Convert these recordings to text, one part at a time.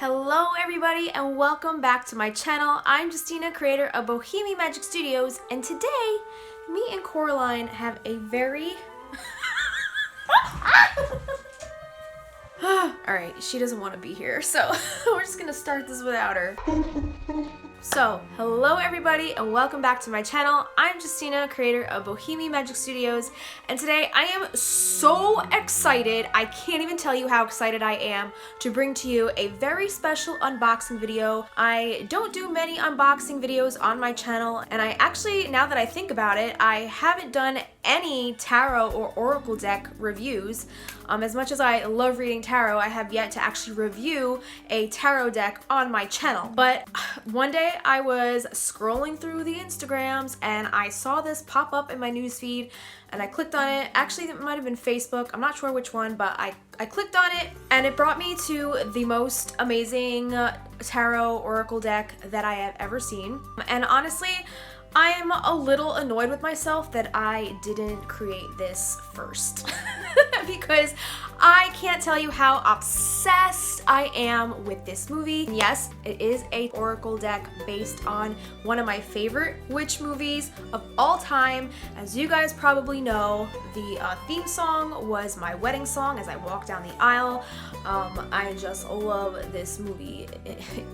Hello everybody and welcome back to my channel. I'm Justina, creator of Bohemian Magic Studios, and today me and Coraline have a very Alright, she doesn't want to be here, so we're just gonna start this without her. So, hello everybody and welcome back to my channel. I'm Justina, creator of Bohemian Magic Studios, and today I am so excited. I can't even tell you how excited I am to bring to you a very special unboxing video. I don't do many unboxing videos on my channel, and I actually, now that I think about it, I haven't done any tarot or oracle deck reviews. As much as I love reading tarot, I have yet to actually review a tarot deck on my channel. But one day I was scrolling through the Instagrams and I saw this pop up in my newsfeed and I clicked on it. Actually, it might have been Facebook. I'm not sure which one, but I clicked on it and it brought me to the most amazing tarot oracle deck that I have ever seen. And honestly, I'm a little annoyed with myself that I didn't create this first because I can't tell you how obsessed I am with this movie. And yes, it is a oracle deck based on one of my favorite witch movies of all time. As you guys probably know, the theme song was my wedding song as I walked down the aisle. I just love this movie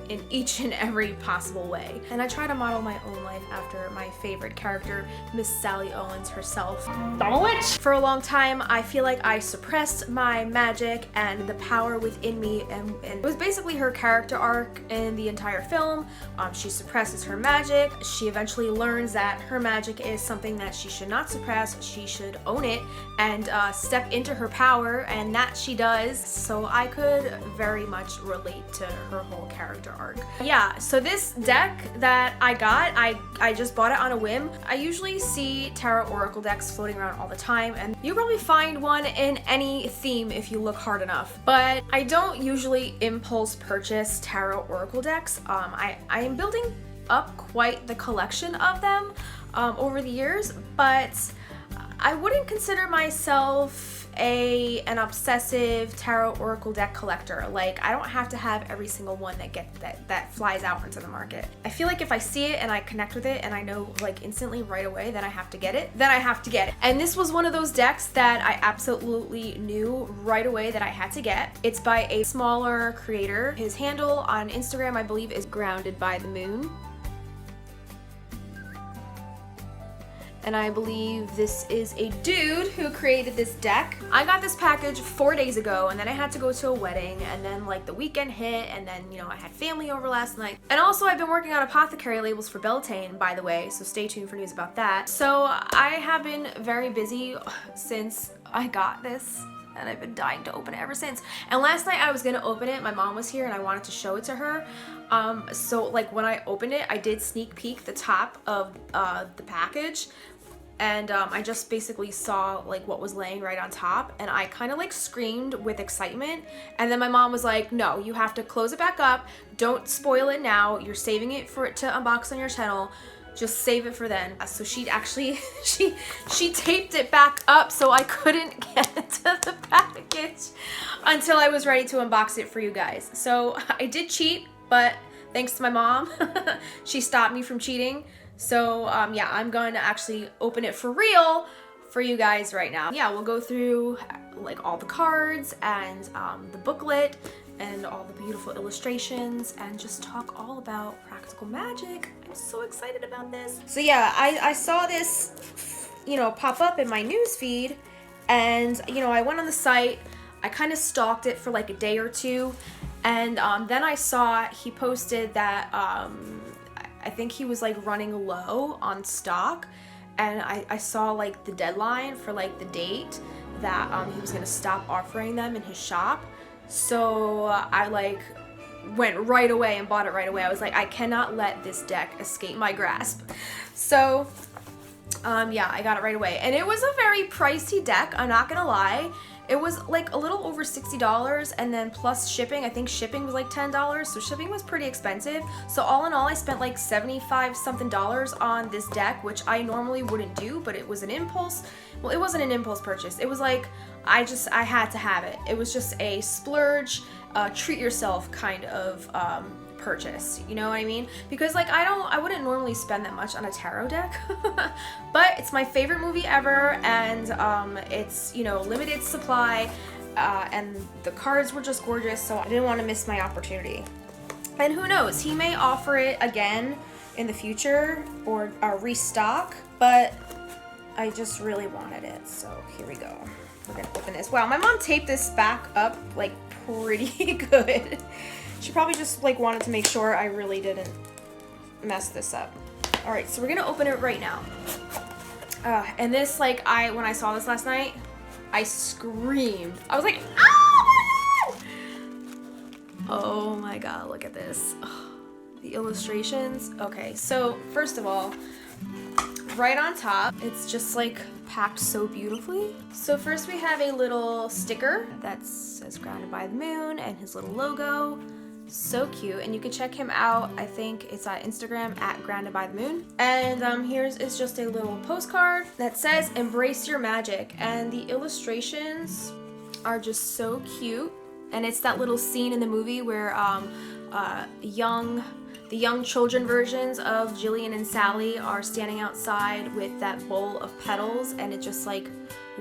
in each and every possible way. And I try to model my own life after my favorite character, Miss Sally Owens herself. I'm a witch! For a long time, I feel like I suppressed my magic and the power within me, and it was basically her character arc in the entire film. She suppresses her magic. She eventually learns that her magic is something that she should not suppress. She should own it and step into her power, and that she does. So I could very much relate to her whole character arc. Yeah, so this deck that I got, I just bought it on a whim. I usually see tarot oracle decks floating around all the time, and you probably find one in any theme if you look hard enough. But I don't usually impulse purchase tarot oracle decks. I am building up quite the collection of them over the years, but I wouldn't consider myself an obsessive tarot oracle deck collector. Like, I don't have to have every single one that flies out into the market. I feel like if I see it and I connect with it and I know like instantly right away that I have to get it, then I have to get it. And this was one of those decks that I absolutely knew right away that I had to get. It's by a smaller creator. His handle on Instagram, I believe, is Grounded by the Moon. And I believe this is a dude who created this deck. I got this package 4 days ago, and then I had to go to a wedding, and then like the weekend hit, and then, you know, I had family over last night. And also I've been working on apothecary labels for Beltane, by the way, so stay tuned for news about that. So I have been very busy since I got this, and I've been dying to open it ever since. And last night I was gonna open it, my mom was here and I wanted to show it to her. So like when I opened it, I did sneak peek the top of the package, and I just basically saw like what was laying right on top, and I kind of like screamed with excitement. And then my mom was like, no, you have to close it back up, don't spoil it now, you're saving it for it to unbox on your channel, just save it for then. So she actually she taped it back up so I couldn't get to the package until I was ready to unbox it for you guys. So I did cheat, but thanks to my mom, she stopped me from cheating. So yeah, I'm going to actually open it for real for you guys right now. Yeah, we'll go through like all the cards and the booklet and all the beautiful illustrations and just talk all about practical magic. I'm so excited about this. So yeah, I saw this, you know, pop up in my news feed, and you know, I went on the site, I kind of stalked it for like a day or two, and then I saw he posted that I think he was like running low on stock, and I saw like the deadline for like the date that he was gonna stop offering them in his shop. So I like went right away and bought it right away. I was like, I cannot let this deck escape my grasp. So yeah, I got it right away, and it was a very pricey deck, I'm not gonna lie. It was like a little over $60, and then plus shipping, I think shipping was like $10, so shipping was pretty expensive. So all in all, I spent like $75 something on this deck, which I normally wouldn't do, but it was an impulse. Well, it wasn't an impulse purchase. It was like, I had to have it. It was just a splurge, treat yourself kind of purchase, you know what I mean? Because like I wouldn't normally spend that much on a tarot deck, but it's my favorite movie ever, and it's, you know, limited supply, and the cards were just gorgeous, so I didn't want to miss my opportunity. And who knows, he may offer it again in the future or restock, but I just really wanted it, so here we go. We're gonna open this. Wow, my mom taped this back up like pretty good. She probably just like wanted to make sure I really didn't mess this up. All right, so we're gonna open it right now. And this, like, when I saw this last night, I screamed. I was like, oh my God! Oh my God, look at this. Oh, the illustrations. Okay, so first of all, right on top, it's just like packed so beautifully. So first we have a little sticker that says Grounded by the Moon and his little logo. So cute, and you can check him out. I think it's on Instagram at Grounded by the Moon. And here's is just a little postcard that says embrace your magic, and the illustrations are just so cute. And it's that little scene in the movie where the young children versions of Jillian and Sally are standing outside with that bowl of petals, and it just like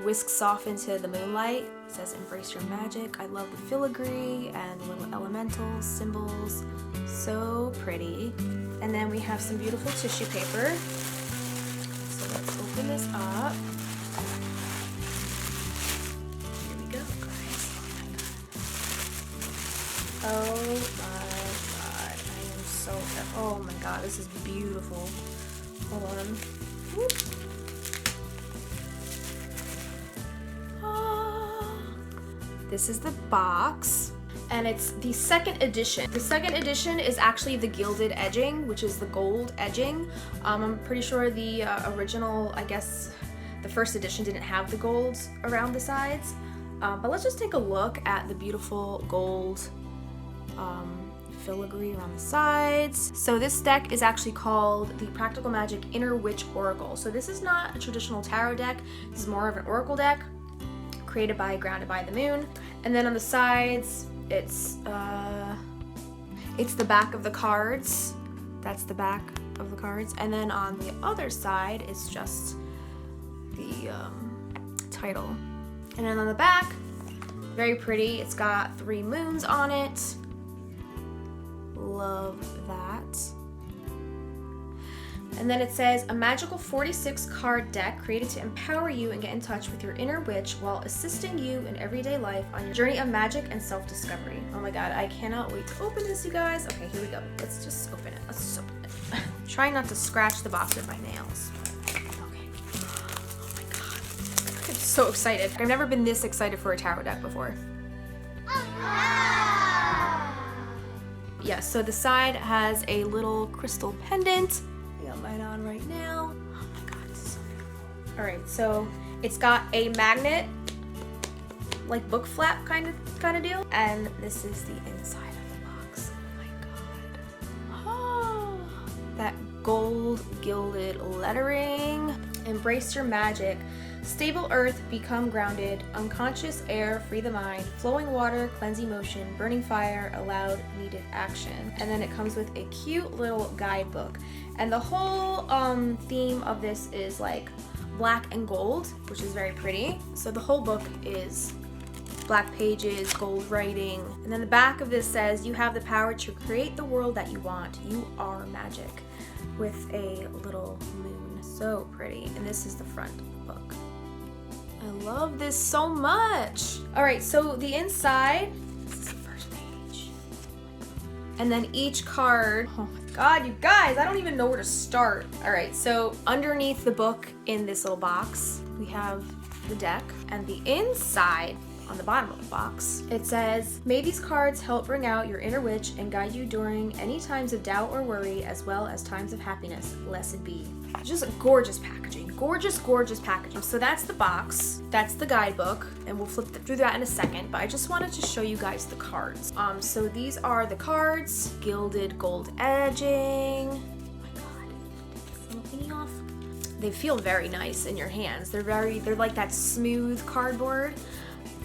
whisks off into the moonlight. It says embrace your magic. I love the filigree and the little elementals, symbols, so pretty. And then we have some beautiful tissue paper. So let's open this up. Here we go, guys. Oh my God, I am so, oh my God, this is beautiful. Hold on. Whoop. This is the box, and it's the second edition. The second edition is actually the gilded edging, which is the gold edging. I'm pretty sure the original, I guess the first edition didn't have the gold around the sides. But let's just take a look at the beautiful gold filigree around the sides. So this deck is actually called the Practical Magic Inner Witch Oracle. So this is not a traditional tarot deck. This is more of an oracle deck, created by Grounded by the Moon. And then on the sides, it's the back of the cards. That's the back of the cards. And then on the other side, it's just the title. And then on the back, very pretty. It's got 3 moons on it. Love that. And then it says, a magical 46 card deck created to empower you and get in touch with your inner witch while assisting you in everyday life on your journey of magic and self-discovery. Oh my God, I cannot wait to open this, you guys. Okay, here we go. Let's just open it. Let's just open it. Try not to scratch the box with my nails. Okay. Oh my God. I'm so excited. I've never been this excited for a tarot deck before. Yeah, so the side has a little crystal pendant. I got mine on right now. Oh my God, this is so beautiful. All right, so it's got a magnet, like book flap kind of deal, and this is the inside of the box. Oh my God. Oh, that gold gilded lettering. Embrace your magic. Stable earth, become grounded. Unconscious air, free the mind. Flowing water, cleanse emotion. Burning fire, allowed needed action. And then it comes with a cute little guidebook. And the whole theme of this is like black and gold, which is very pretty. So the whole book is black pages, gold writing. And then the back of this says, you have the power to create the world that you want. You are magic, with a little moon. So pretty. And this is the front of the book. I love this so much. All right, so the inside, this is the first page. And then each card, oh my God, you guys, I don't even know where to start. All right, so underneath the book in this little box, we have the deck, and the inside, on the bottom of the box, it says, may these cards help bring out your inner witch and guide you during any times of doubt or worry, as well as times of happiness. Blessed be. Just gorgeous packaging. Gorgeous, gorgeous packaging. So that's the box. That's the guidebook, and we'll flip through that in a second, but I just wanted to show you guys the cards. So these are the cards, gilded gold edging. Oh my God, take this little thingy off. They feel very nice in your hands. They're like that smooth cardboard.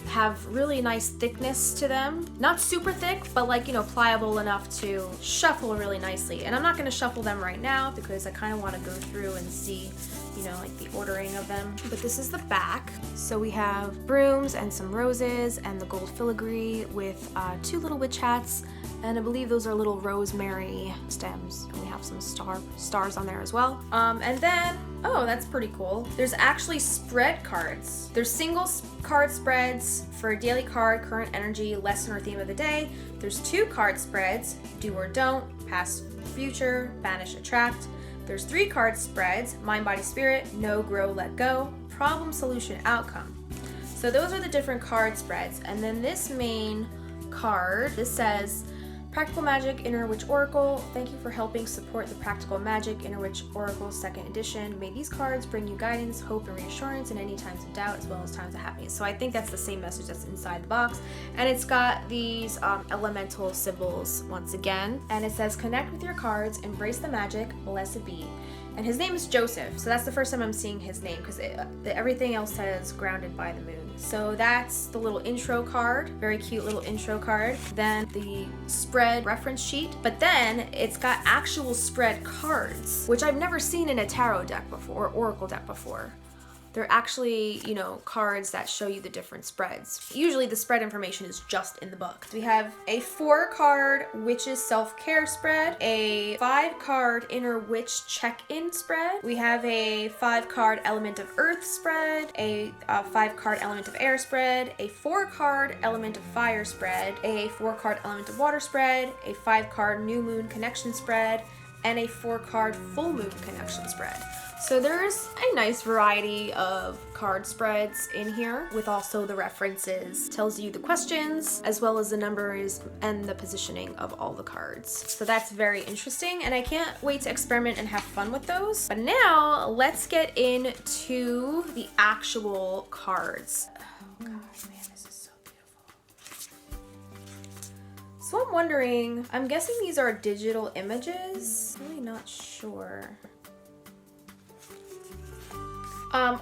Have really nice thickness to them. Not super thick, but like, you know, pliable enough to shuffle really nicely. And I'm not gonna shuffle them right now because I kind of want to go through and see, you know, like the ordering of them. But this is the back. So we have brooms and some roses and the gold filigree with 2 little witch hats. And I believe those are little rosemary stems. And we have some stars on there as well. And then, oh, that's pretty cool. There's actually spread cards. There's single card spreads for a daily card, current energy, lesson or theme of the day. There's 2 card spreads, do or don't, past, future, banish, attract. There's 3 card spreads, mind, body, spirit, know, grow, let go, problem, solution, outcome. So those are the different card spreads. And then this main card, this says, Practical Magic Inner Witch Oracle. Thank you for helping support the Practical Magic Inner Witch Oracle 2nd edition. May these cards bring you guidance, hope, and reassurance in any times of doubt as well as times of happiness. So I think that's the same message that's inside the box. And it's got these elemental symbols once again. And it says, connect with your cards, embrace the magic, blessed be. And his name is Joseph. So that's the first time I'm seeing his name because everything else says grounded by the moon. So that's the little intro card, very cute little intro card. Then the spread reference sheet, but then it's got actual spread cards, which I've never seen in a tarot deck before, or oracle deck before. They're actually, you know, cards that show you the different spreads. Usually the spread information is just in the book. We have a 4-card Witch's Self-Care spread, a 5-card Inner Witch Check-In spread. We have a 5-card Element of Earth spread, a 5-card Element of Air spread, a 4-card Element of Fire spread, a 4-card Element of Water spread, a 5-card New Moon Connection spread, and a 4-card Full Moon Connection spread. So there's a nice variety of card spreads in here with also the references. Tells you the questions as well as the numbers and the positioning of all the cards. So that's very interesting and I can't wait to experiment and have fun with those. But now let's get into the actual cards. Oh God, man, this is so beautiful. So I'm wondering, I'm guessing these are digital images. I'm really not sure.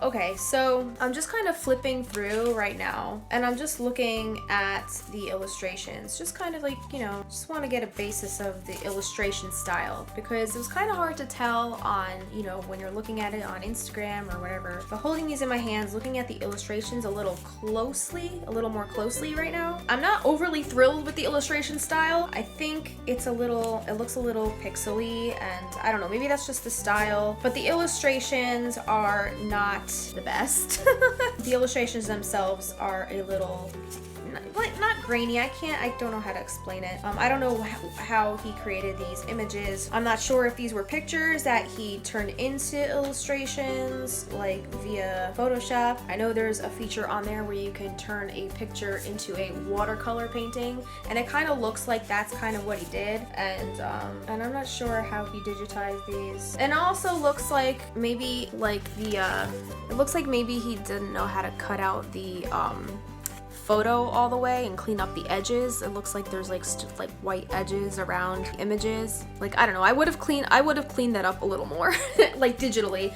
Okay, so I'm just kind of flipping through right now and I'm just looking at the illustrations, just kind of like, you know, just want to get a basis of the illustration style because it was kind of hard to tell on, you know, when you're looking at it on Instagram or whatever. But holding these in my hands, looking at the illustrations a little more closely right now. I'm not overly thrilled with the illustration style. I think it looks a little pixely and I don't know, maybe that's just the style, but the illustrations are not the best. The illustrations themselves are a little not grainy. I don't know how to explain it. I don't know how he created these images. I'm not sure if these were pictures that he turned into illustrations like via Photoshop. I know there's a feature on there where you can turn a picture into a watercolor painting and it kind of looks like that's kind of what he did and I'm not sure how he digitized these. And it also looks like maybe like it looks like maybe he didn't know how to cut out the photo all the way and clean up the edges. It looks like there's like white edges around images. Like, I don't know, I would have cleaned that up a little more like digitally.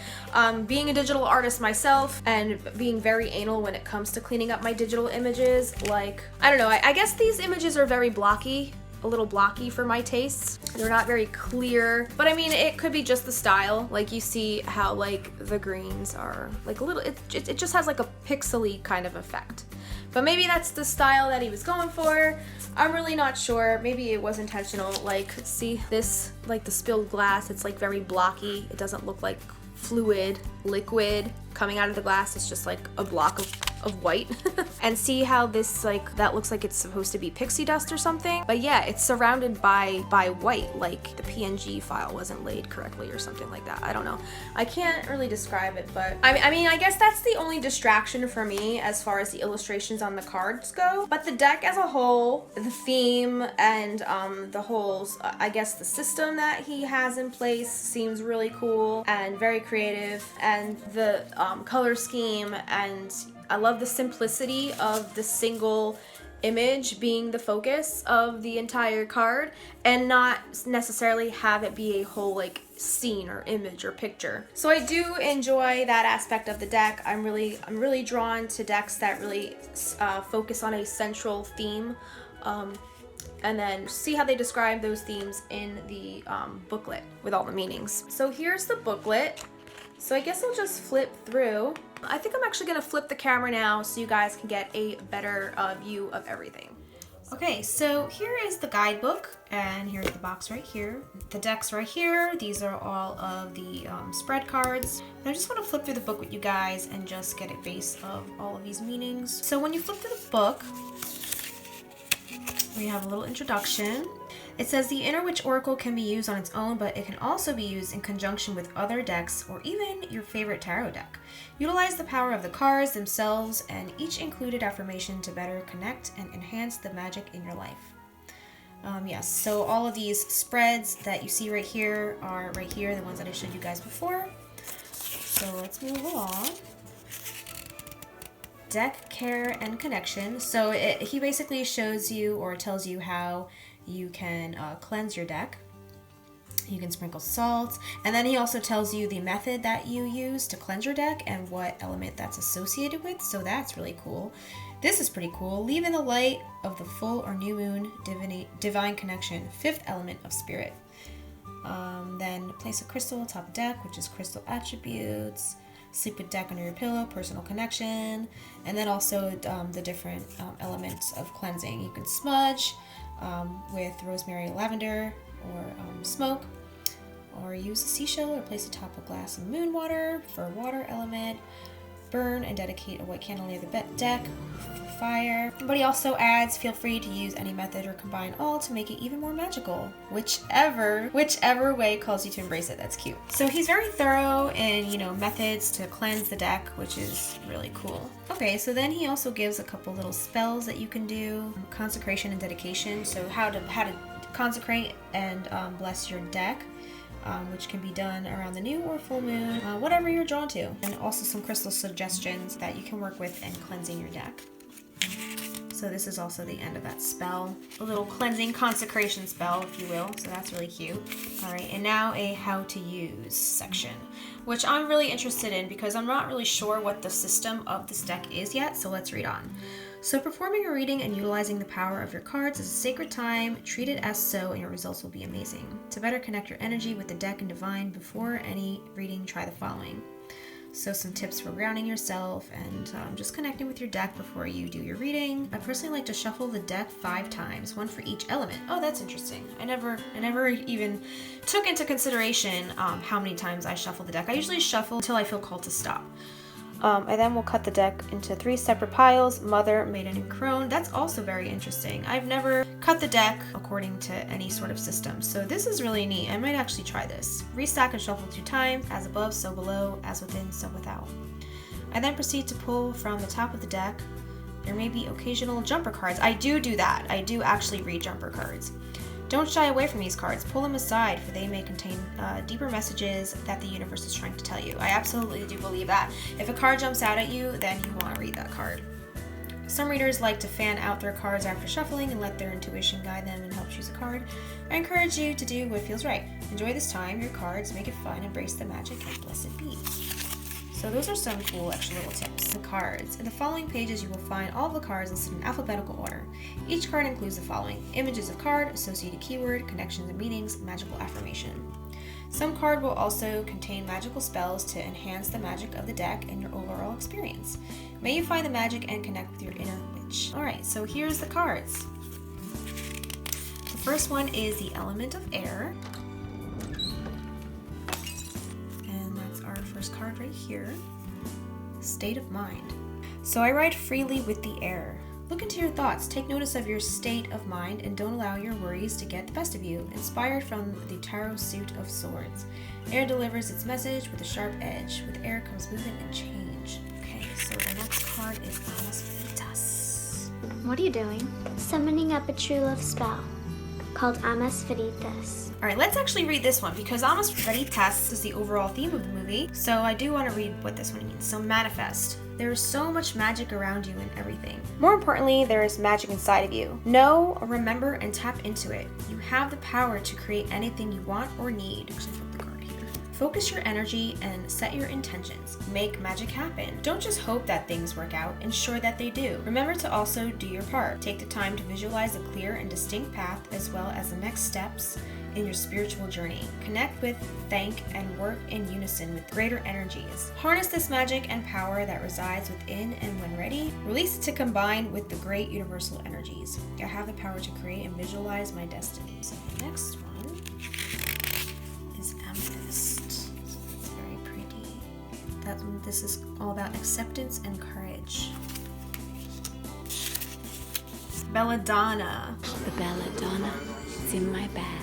Being a digital artist myself and being very anal when it comes to cleaning up my digital images, like, I don't know, I guess these images are very blocky. a little blocky for my tastes. They're not very clear, but I mean, it could be just the style. Like you see how like the greens are like a little, it just has like a pixely kind of effect. But maybe that's the style that he was going for. I'm really not sure. Maybe it was intentional. Like, see this, like the spilled glass, it's like very blocky. It doesn't look like fluid, liquid coming out of the glass. It's just like a block of white. And see how this, like, that looks like it's supposed to be pixie dust or something. But yeah, it's surrounded by white, like the PNG file wasn't laid correctly or something like that. I don't know. I can't really describe it, but I mean, I guess that's the only distraction for me as far as the illustrations on the cards go. But the deck as a whole, the theme, and the whole, I guess the system that he has in place seems really cool and very creative. And the color scheme, and I love the simplicity of the single image being the focus of the entire card and not necessarily have it be a whole like scene or image or picture. So I do enjoy that aspect of the deck. I'm really drawn to decks that really focus on a central theme, and then see how they describe those themes in the booklet with all the meanings. So here's the booklet. So I guess I'll just flip through. I think I'm actually gonna flip the camera now so you guys can get a better view of everything. Okay, so here is the guidebook, and here's the box right here. The deck's right here. These are all of the spread cards. And I just want to flip through the book with you guys and just get a base of all of these meanings. So when you flip through the book, we have a little introduction. It says the Inner Witch Oracle can be used on its own, but it can also be used in conjunction with other decks or even your favorite tarot deck. Utilize the power of the cards themselves and each included affirmation to better connect and enhance the magic in your life. Yes, so all of these spreads that you see right here are right here, the ones that I showed you guys before. So let's move along. Deck care and connection. So he basically shows you or tells you how you can cleanse your deck. You can sprinkle salt, and then he also tells you the method that you use to cleanse your deck and what element that's associated with, so that's really cool. This is pretty cool. Leave in the light of the full or new moon, divine connection, fifth element of spirit. Then place a crystal on top of deck, which is crystal attributes. Sleep with deck under your pillow, personal connection, and then also the different elements of cleansing. You can smudge with rosemary, lavender, or smoke, or use a seashell or place atop a glass of moon water for water element. Burn and dedicate a white candle near the deck for fire. But he also adds, feel free to use any method or combine all to make it even more magical. Whichever way calls you to embrace it. That's cute. So he's very thorough in, methods to cleanse the deck, which is really cool. Okay, so then he also gives a couple little spells that you can do. Consecration and dedication. So how to consecrate and bless your deck. Which can be done around the new or full moon, whatever you're drawn to. And also some crystal suggestions that you can work with in cleansing your deck. So this is also the end of that spell. A little cleansing consecration spell, if you will. So that's really cute. All right, and now a how to use section, which I'm really interested in because I'm not really sure what the system of this deck is yet. So let's read on. So performing a reading and utilizing the power of your cards is a sacred time. Treat it as so and your results will be amazing. To better connect your energy with the deck and divine, before any reading, try the following. So some tips for grounding yourself and just connecting with your deck before you do your reading. I personally like to shuffle the deck 5 times, one for each element. Oh, that's interesting. I never even took into consideration how many times I shuffle the deck. I usually shuffle until I feel called to stop. I then will cut the deck into 3 separate piles, Mother, Maiden, and Crone. That's also very interesting. I've never cut the deck according to any sort of system, so this is really neat. I might actually try this. Restack and shuffle 2 times, as above, so below, as within, so without. I then proceed to pull from the top of the deck. There may be occasional jumper cards. I do that. I do actually read jumper cards. Don't shy away from these cards. Pull them aside, for they may contain deeper messages that the universe is trying to tell you. I absolutely do believe that. If a card jumps out at you, then you want to read that card. Some readers like to fan out their cards after shuffling and let their intuition guide them and help choose a card. I encourage you to do what feels right. Enjoy this time, your cards, make it fun, embrace the magic, and blessed be. So those are some cool extra little tips. The cards. In the following pages, you will find all of the cards listed in alphabetical order. Each card includes the following: images of card, associated keyword, connections and meanings, magical affirmation. Some card will also contain magical spells to enhance the magic of the deck and your overall experience. May you find the magic and connect with your inner witch. Alright, so here's the cards. The first one is the element of air. And that's our first card right here. State of mind. So I ride freely with the air. Look into your thoughts, take notice of your state of mind, and don't allow your worries to get the best of you. Inspired from the Tarot Suit of Swords. Air delivers its message with a sharp edge. With air comes movement and change. Okay, so the next card is margaritas. What are you doing? Summoning up a true love spell called margaritas. Alright, let's actually read this one because margaritas is the overall theme of the movie. So I do want to read what this one means. So manifest. There is so much magic around you and everything. More importantly, there is magic inside of you. Know, remember, and tap into it. You have the power to create anything you want or need. Actually, flip the card here. Focus your energy and set your intentions. Make magic happen. Don't just hope that things work out, ensure that they do. Remember to also do your part. Take the time to visualize a clear and distinct path as well as the next steps in your spiritual journey. Connect with, thank, and work in unison with greater energies. Harness this magic and power that resides within, and when ready, release it to combine with the great universal energies. I have the power to create and visualize my destiny. So the next one is amethyst. It's very pretty. This is all about acceptance and courage. Belladonna. The belladonna is in my bag.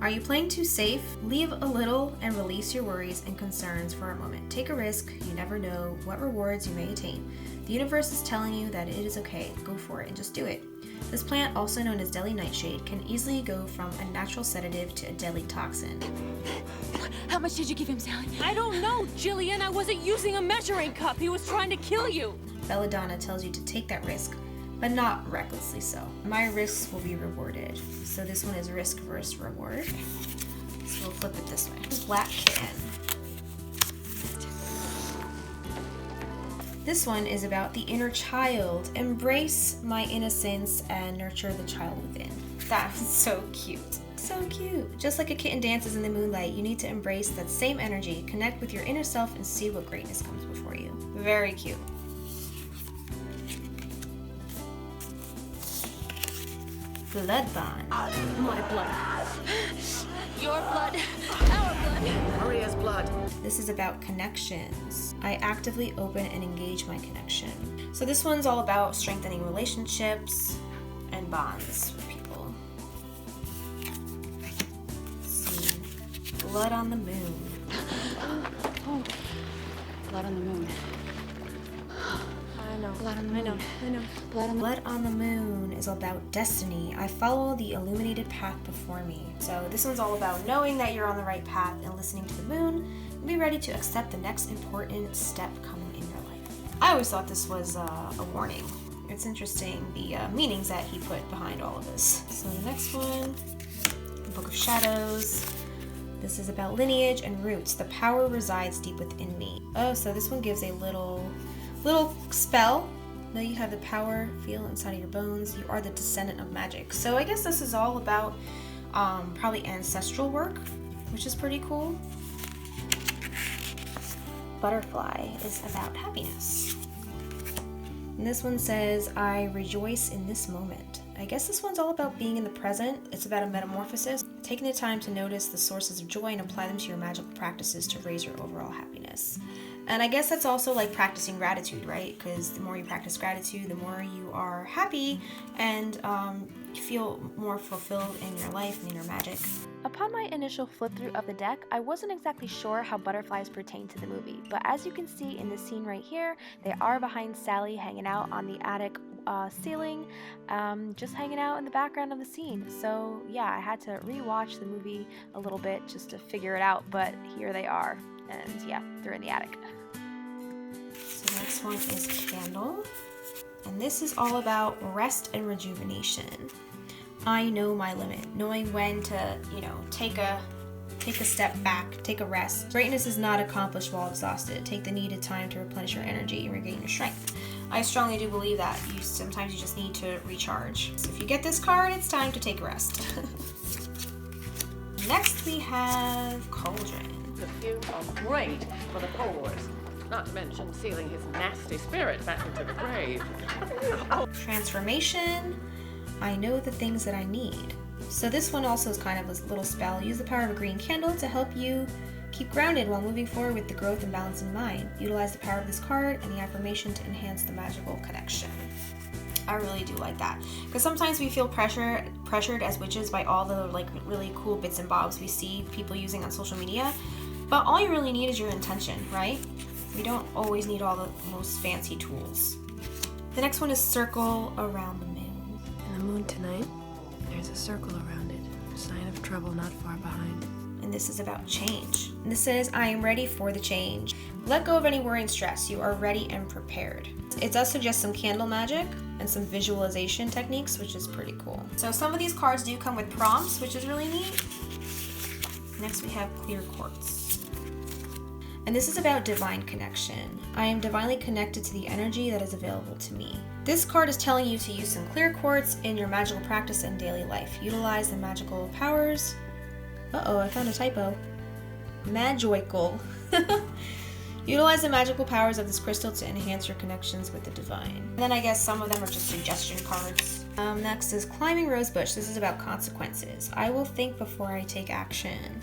Are you playing too safe? Leave a little and release your worries and concerns for a moment. Take a risk. You never know what rewards you may attain. The universe is telling you that it is okay. Go for it and just do it. This plant, also known as deadly nightshade, can easily go from a natural sedative to a deadly toxin. How much did you give him, Sally? I don't know, Jillian. I wasn't using a measuring cup. He was trying to kill you. Belladonna tells you to take that risk, but not recklessly so. My risks will be rewarded. So this one is risk versus reward. So we'll flip it this way. Black kitten. This one is about the inner child. Embrace my innocence and nurture the child within. That's so cute. So cute. Just like a kitten dances in the moonlight, you need to embrace that same energy, connect with your inner self, and see what greatness comes before you. Very cute. Blood bond. My blood. Your blood. Our blood. Maria's blood. This is about connections. I actively open and engage my connection. So this one's all about strengthening relationships and bonds with people. Let's see. Blood on the moon. Oh, blood on the moon. I know. Blood on the moon. I know. Blood on the moon is about destiny. I follow the illuminated path before me. So this one's all about knowing that you're on the right path and listening to the moon and be ready to accept the next important step coming in your life. I always thought this was a warning. It's interesting the meanings that he put behind all of this. So the next one, the Book of Shadows. This is about lineage and roots. The power resides deep within me. Oh, so this one gives a little spell. Now you have the power, feel inside of your bones. You are the descendant of magic. So I guess this is all about probably ancestral work, which is pretty cool. Butterfly is about happiness. And this one says, I rejoice in this moment. I guess this one's all about being in the present. It's about a metamorphosis, taking the time to notice the sources of joy and apply them to your magical practices to raise your overall happiness. And I guess that's also like practicing gratitude, right? Because the more you practice gratitude, the more you are happy and you feel more fulfilled in your life and in your magic. Upon my initial flip through of the deck, I wasn't exactly sure how butterflies pertain to the movie, but as you can see in this scene right here, they are behind Sally hanging out on the attic ceiling, just hanging out in the background of the scene. So yeah, I had to rewatch the movie a little bit just to figure it out, but here they are, and yeah, they're in the attic. So the next one is Candle, and this is all about rest and rejuvenation. I know my limit, knowing when to, take a take a step back, take a rest. Greatness is not accomplished while exhausted. Take the needed time to replenish your energy and regain your strength. I strongly do believe that sometimes you just need to recharge. So if you get this card, it's time to take a rest. Next we have Cauldron. The fumes are great for the pores. Not to mention sealing his nasty spirit back into the grave. Transformation. I know the things that I need. So this one also is kind of a little spell. Use the power of a green candle to help you keep grounded while moving forward with the growth and balance in mind. Utilize the power of this card and the affirmation to enhance the magical connection. I really do like that, because sometimes we feel pressured as witches by all the like really cool bits and bobs we see people using on social media, but all you really need is your intention, right? We don't always need all the most fancy tools. The next one is Circle Around the Moon. In the moon tonight, there's a circle around it, a sign of trouble not far behind. And this is about change. And this says, I am ready for the change. Let go of any worry and stress. You are ready and prepared. It does suggest some candle magic and some visualization techniques, which is pretty cool. So some of these cards do come with prompts, which is really neat. Next we have Clear Quartz. And this is about divine connection. I am divinely connected to the energy that is available to me. This card is telling you to use some clear quartz in your magical practice and daily life. Utilize the magical powers. Uh-oh, I found a typo. Magical. Utilize the magical powers of this crystal to enhance your connections with the divine. And then I guess some of them are just suggestion cards. Next is Climbing Rosebush. This is about consequences. I will think before I take action.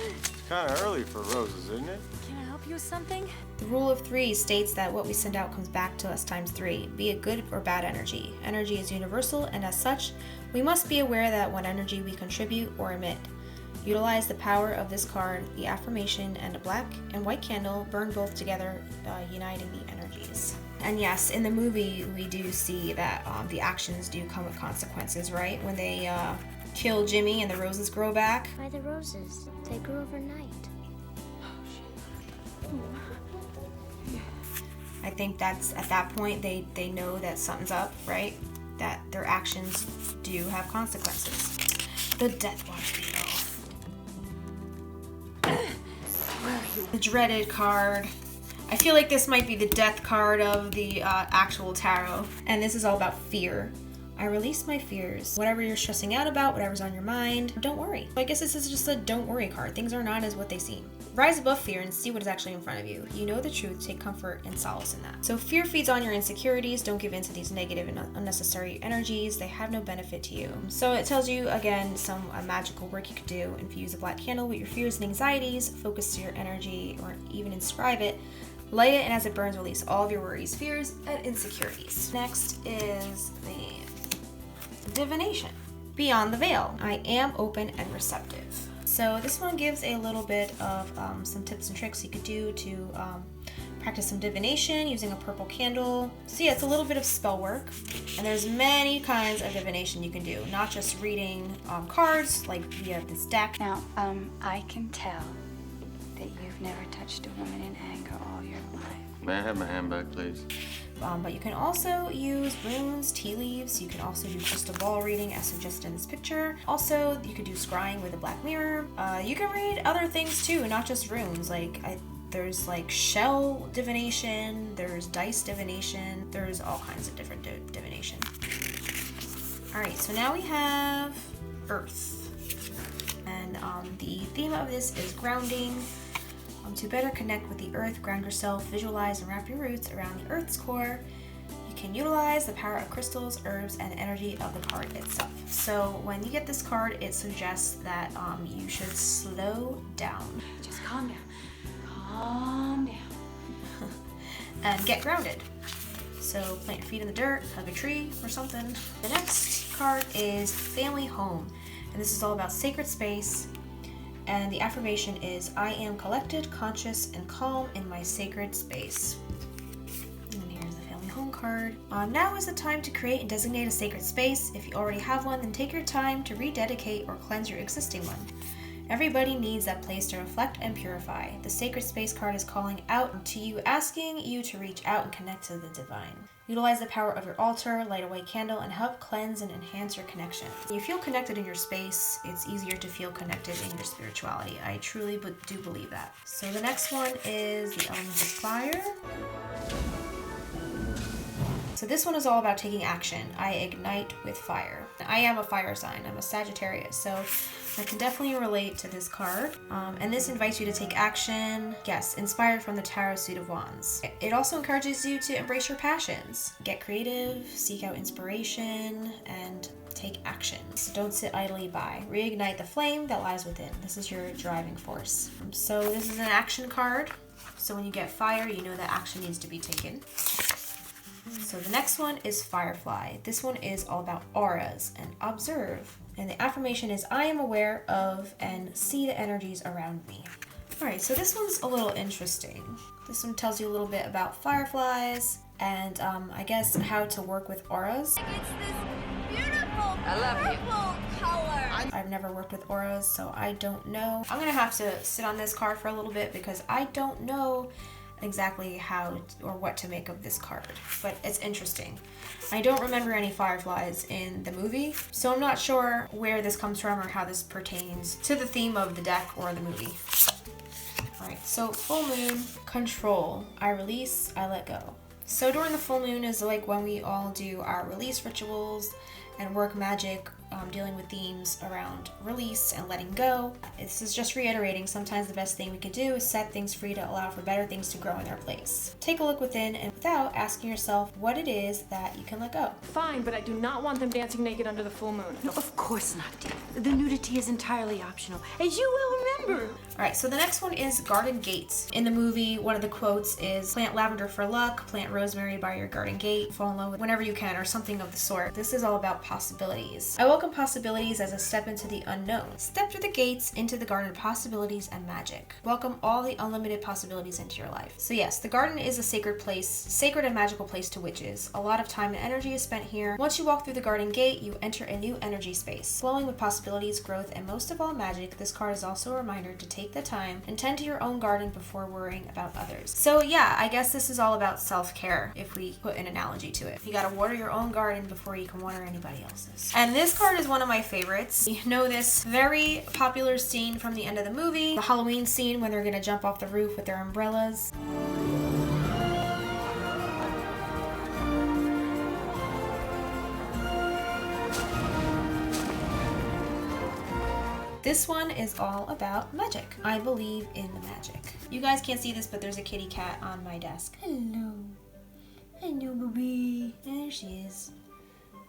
It's kind of early for roses, isn't it? Can I help you with something? The rule of 3 states that what we send out comes back to us times 3, be it good or bad energy. Energy is universal, and as such, we must be aware that what energy we contribute or emit. Utilize the power of this card, the affirmation, and a black and white candle. Burn both together, uniting the energies. And yes, in the movie, we do see that the actions do come with consequences, right? When they kill Jimmy and the roses grow back. Why the roses? They grew overnight. I think that's at that point they know that something's up, right? That their actions do have consequences. The Death Watch Beetle. The dreaded card. I feel like this might be the death card of the actual tarot. And this is all about fear. I release my fears. Whatever you're stressing out about, whatever's on your mind, don't worry. I guess this is just a don't worry card. Things are not as what they seem. Rise above fear and see what is actually in front of you. You know the truth, take comfort and solace in that. So fear feeds on your insecurities. Don't give in to these negative and unnecessary energies. They have no benefit to you. So it tells you, again, some magical work you could do. Infuse a black candle with your fears and anxieties. Focus your energy, or even inscribe it. Light it, and as it burns, release all of your worries, fears, and insecurities. Next is the Divination. Beyond the Veil. I am open and receptive. So this one gives a little bit of some tips and tricks you could do to practice some divination using a purple candle. So yeah, it's a little bit of spell work, and there's many kinds of divination you can do, not just reading cards like via this deck. Now, I can tell that you've never touched a woman in anger all your life. May I have my handbag, please? But you can also use runes, tea leaves. You can also do crystal ball reading as suggested in this picture. Also, you could do scrying with a black mirror. You can read other things too, not just runes. There's like shell divination, there's dice divination, there's all kinds of different divination. Alright, so now we have Earth. And the theme of this is grounding. To better connect with the earth, ground yourself, visualize and wrap your roots around the earth's core. You can utilize the power of crystals, herbs, and the energy of the card itself. So when you get this card, it suggests that you should slow down. Just calm down. Calm down. And get grounded. So plant your feet in the dirt, hug a tree, or something. The next card is Family Home. And this is all about sacred space. And the affirmation is, I am collected, conscious, and calm in my sacred space. And here's the Family Home card. Now is the time to create and designate a sacred space. If you already have one, then take your time to rededicate or cleanse your existing one. Everybody needs that place to reflect and purify. The Sacred Space card is calling out to you, asking you to reach out and connect to the divine. Utilize the power of your altar, light a white candle, and help cleanse and enhance your connection. When you feel connected in your space, it's easier to feel connected in your spirituality. I truly do believe that. So the next one is the elements of fire. So this one is all about taking action. I ignite with fire. I am a fire sign. I'm a Sagittarius, so I can definitely relate to this card. And this invites you to take action. Yes, inspired from the Tarot Suit of Wands. It also encourages you to embrace your passions. Get creative, seek out inspiration, and take action. So don't sit idly by. Reignite the flame that lies within. This is your driving force. So this is an action card. So when you get fire, you know that action needs to be taken. So the next one is Firefly. This one is all about auras and observe. And the affirmation is, I am aware of and see the energies around me. All right, so this one's a little interesting. This one tells you a little bit about fireflies and I guess how to work with auras. It's this beautiful purple color. I've never worked with auras, so I don't know. I'm gonna have to sit on this card for a little bit because I don't know exactly how or what to make of this card, but it's interesting. I don't remember any fireflies in the movie, so I'm not sure where this comes from or how this pertains to the theme of the deck or the movie. Alright, so full moon, control. I release, I let go. So during the full moon is like when we all do our release rituals and work magic, dealing with themes around release and letting go. This is just reiterating, sometimes the best thing we can do is set things free to allow for better things to grow in their place. Take a look within and without, asking yourself what it is that you can let go. Fine, but I do not want them dancing naked under the full moon. No, of course not, dear. The nudity is entirely optional, as you will remember. Alright, so the next one is garden gates. In the movie, one of the quotes is, plant lavender for luck, plant rosemary by your garden gate, fall in love with whenever you can, or something of the sort. This is all about possibilities. I welcome possibilities as a step into the unknown. Step through the gates into the garden of possibilities and magic. Welcome all the unlimited possibilities into your life. So yes, the garden is a sacred place, sacred and magical place to witches. A lot of time and energy is spent here. Once you walk through the garden gate, you enter a new energy space, flowing with possibilities, growth, and most of all magic. This card is also a reminder to take the time and tend to your own garden before worrying about others. So yeah, I guess this is all about self-care, if we put an analogy to it. You gotta water your own garden before you can water anybody else's. And this card is one of my favorites. You know this very popular scene from the end of the movie, the Halloween scene when they're gonna jump off the roof with their umbrellas. This one is all about magic. I believe in the magic. You guys can't see this, but there's a kitty cat on my desk. Hello. Hello, baby. There she is.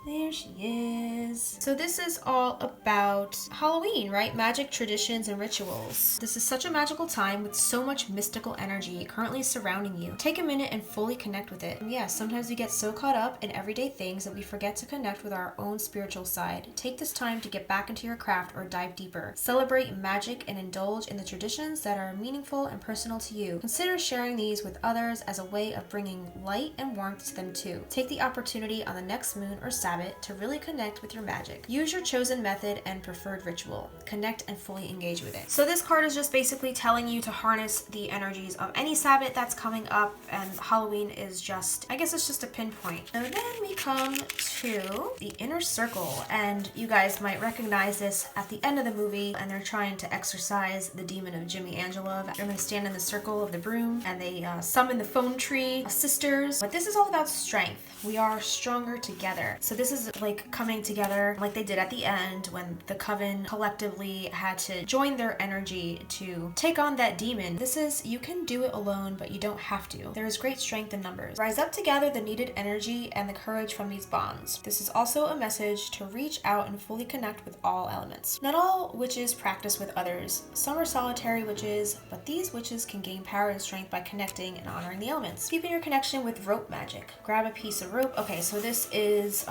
There she is. So this is all about Halloween, right? Magic, traditions, and rituals. This is such a magical time with so much mystical energy currently surrounding you. Take a minute and fully connect with it. And yeah, sometimes we get so caught up in everyday things that we forget to connect with our own spiritual side. Take this time to get back into your craft or dive deeper. Celebrate magic and indulge in the traditions that are meaningful and personal to you. Consider sharing these with others as a way of bringing light and warmth to them too. Take the opportunity on the next moon or Sabbath to really connect with your magic. Use your chosen method and preferred ritual. Connect and fully engage with it. So this card is just basically telling you to harness the energies of any Sabbath that's coming up, and Halloween is just, I guess it's just a pinpoint. So then we come to the inner circle, and you guys might recognize this at the end of the movie, and they're trying to exorcise the demon of Jimmy Angela. They're gonna stand in the circle of the broom, and they summon the phone tree sisters. But this is all about strength. We are stronger together. So this is like coming together like they did at the end when the coven collectively had to join their energy to take on that demon. This is, you can do it alone, but you don't have to. There is great strength in numbers. Rise up to gather the needed energy and the courage from these bonds. This is also a message to reach out and fully connect with all elements. Not all witches practice with others. Some are solitary witches, but these witches can gain power and strength by connecting and honoring the elements. Deepen your connection with rope magic. Grab a piece of rope. Okay, so this is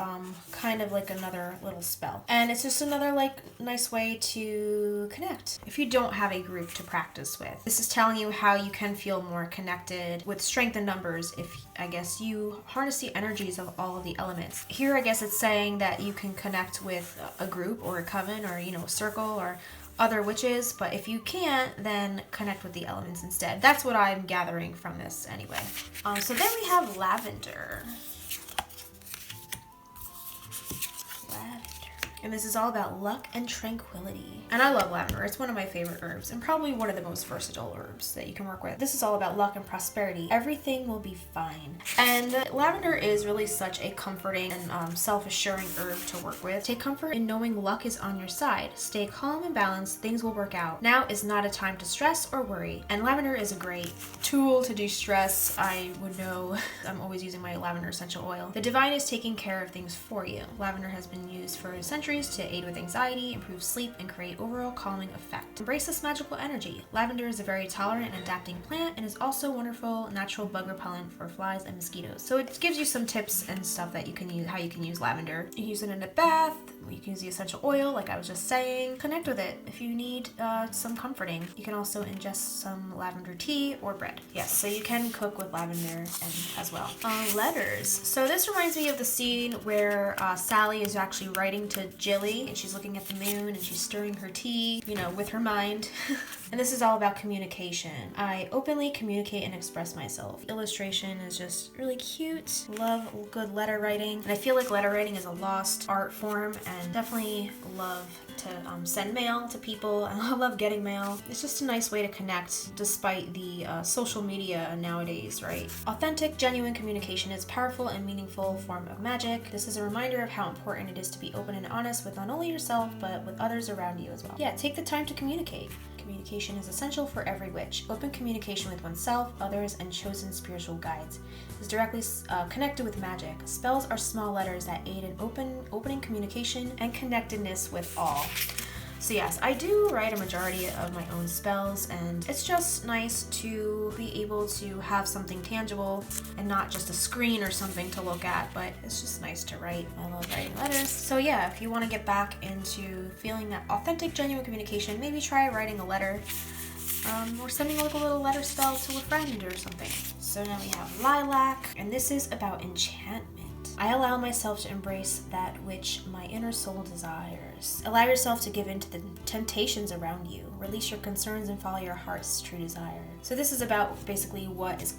kind of like another little spell, and it's just another like nice way to connect if you don't have a group to practice with. This is telling you how you can feel more connected with strength in numbers if, I guess, you harness the energies of all of the elements. Here I guess it's saying that you can connect with a group or a coven or, you know, a circle or other witches, but if you can't, then connect with the elements instead. That's what I'm gathering from this anyway. So then we have lavender. And this is all about luck and tranquility. And I love lavender. It's one of my favorite herbs and probably one of the most versatile herbs that you can work with. This is all about luck and prosperity. Everything will be fine. And lavender is really such a comforting and self-assuring herb to work with. Take comfort in knowing luck is on your side. Stay calm and balanced. Things will work out. Now is not a time to stress or worry. And lavender is a great tool to de-stress. I would know. I'm always using my lavender essential oil. The divine is taking care of things for you. Lavender has been used for centuries to aid with anxiety, improve sleep, and create overall calming effect. Embrace this magical energy. Lavender is a very tolerant and adapting plant and is also wonderful natural bug repellent for flies and mosquitoes. So it gives you some tips and stuff that you can use, how you can use lavender. You can use it in a bath, you can use the essential oil like I was just saying. Connect with it if you need some comforting. You can also ingest some lavender tea or bread. Yes, so you can cook with lavender as well. Letters. So this reminds me of the scene where Sally is actually writing to Jilly and she's looking at the moon and she's stirring her tea, you know, with her mind. And this is all about communication. I openly communicate and express myself. Illustration is just really cute. Love good letter writing. And I feel like letter writing is a lost art form and definitely love to send mail to people. And I love getting mail. It's just a nice way to connect despite the social media nowadays, right? Authentic, genuine communication is a powerful and meaningful form of magic. This is a reminder of how important it is to be open and honest with not only yourself, but with others around you as well. Yeah, take the time to communicate. Communication is essential for every witch. Open communication with oneself, others, and chosen spiritual guides is directly connected with magic. Spells are small letters that aid in opening communication and connectedness with all. So yes, I do write a majority of my own spells, and it's just nice to be able to have something tangible and not just a screen or something to look at, but it's just nice to write. I love writing letters. So yeah, if you want to get back into feeling that authentic, genuine communication, maybe try writing a letter or sending like a little letter spell to a friend or something. So now we have lilac, and this is about enchantment. I allow myself to embrace that which my inner soul desires. Allow yourself to give in to the temptations around you. Release your concerns and follow your heart's true desire. So this is about basically what is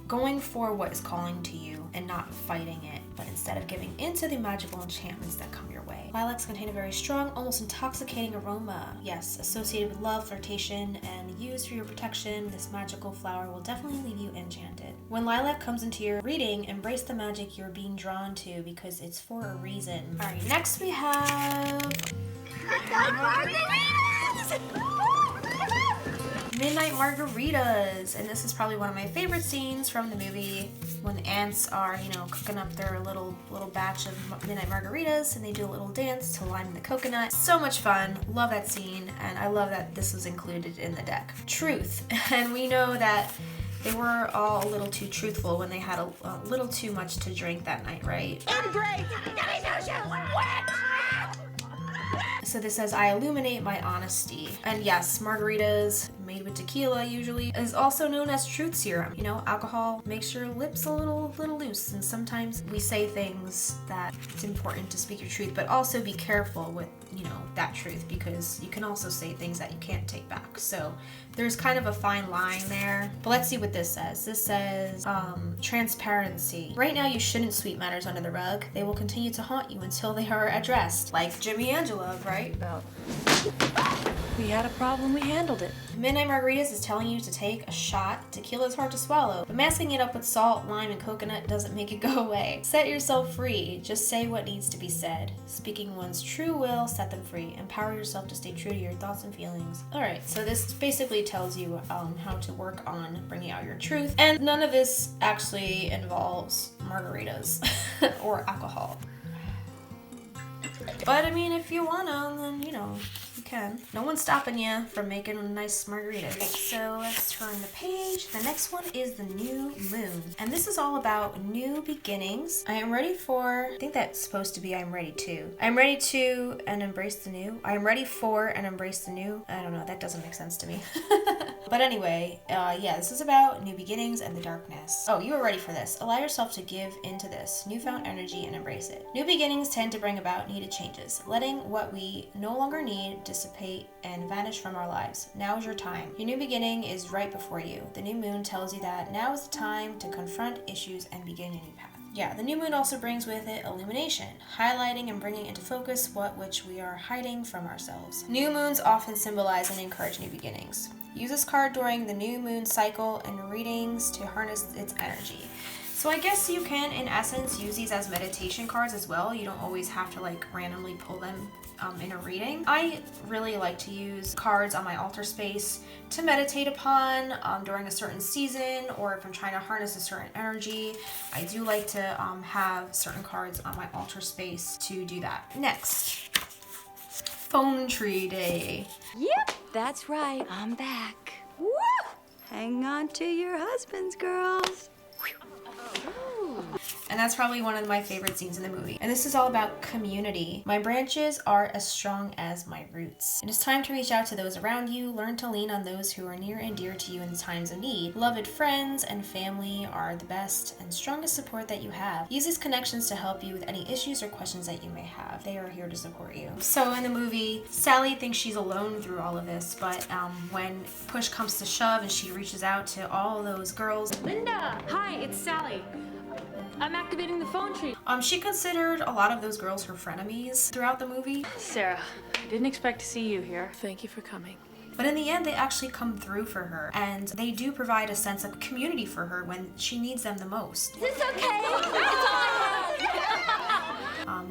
going for what is calling to you and not fighting it, but instead of giving into the magical enchantments that come your way. Lilacs contain a very strong, almost intoxicating aroma. Yes, associated with love, flirtation, and used for your protection, this magical flower will definitely leave you enchanted. When lilac comes into your reading, embrace the magic you're being drawn to because it's for a reason. Alright, next we have Midnight Margaritas, and this is probably one of my favorite scenes from the movie when the ants are, you know, cooking up their little batch of midnight margaritas and they do a little dance to line the coconut. So much fun. Love that scene, and I love that this was included in the deck. Truth, and we know that they were all a little too truthful when they had a little too much to drink that night, right? So this says, I illuminate my honesty. And yes, margaritas made with tequila usually is also known as truth serum. You know, alcohol makes your lips a little loose, and sometimes we say things that it's important to speak your truth, but also be careful with, you know, that truth, because you can also say things that you can't take back. So there's kind of a fine line there. But let's see what this says. This says transparency. Right now you shouldn't sweep matters under the rug. They will continue to haunt you until they are addressed. Like Jimmy Angela, right? We had a problem, we handled it. Midnight Margaritas is telling you to take a shot. Tequila is hard to swallow, but masking it up with salt, lime, and coconut doesn't make it go away. Set yourself free. Just say what needs to be said. Speaking one's true will, set them free. Empower yourself to stay true to your thoughts and feelings. Alright, so this basically tells you how to work on bringing out your truth, and none of this actually involves margaritas or alcohol. But I mean, if you wanna, then you know, you can. No one's stopping you from making a nice margarita. So let's turn the page. The next one is the new moon. And this is all about new beginnings. I am ready for, I think that's supposed to be I'm ready to. I'm ready to and embrace the new. I am ready for and embrace the new. I don't know, that doesn't make sense to me. But anyway, yeah, this is about new beginnings and the darkness. Oh, you are ready for this. Allow yourself to give into this newfound energy and embrace it. New beginnings tend to bring about needed changes. Letting what we no longer need dissipate and vanish from our lives. Now is your time. Your new beginning is right before you. The new moon tells you that now is the time to confront issues and begin a new path. Yeah, the new moon also brings with it illumination, highlighting and bringing into focus which we are hiding from ourselves. New moons often symbolize and encourage new beginnings. Use this card during the new moon cycle and readings to harness its energy. So I guess you can, in essence, use these as meditation cards as well. You don't always have to like randomly pull them in a reading. I really like to use cards on my altar space to meditate upon during a certain season, or if I'm trying to harness a certain energy. I do like to have certain cards on my altar space to do that. Next, phone tree day. Yep, that's right. I'm back. Woo! Hang on to your husbands, girls. And that's probably one of my favorite scenes in the movie. And this is all about community. My branches are as strong as my roots. It is time to reach out to those around you. Learn to lean on those who are near and dear to you in the times of need. Beloved friends and family are the best and strongest support that you have. Use these connections to help you with any issues or questions that you may have. They are here to support you. So in the movie, Sally thinks she's alone through all of this, but when push comes to shove and she reaches out to all those girls. Linda! Hi, it's Sally. I'm activating the phone tree. She considered a lot of those girls her frenemies throughout the movie. Sarah, I didn't expect to see you here. Thank you for coming. But in the end, they actually come through for her, and they do provide a sense of community for her when she needs them the most. Is this okay?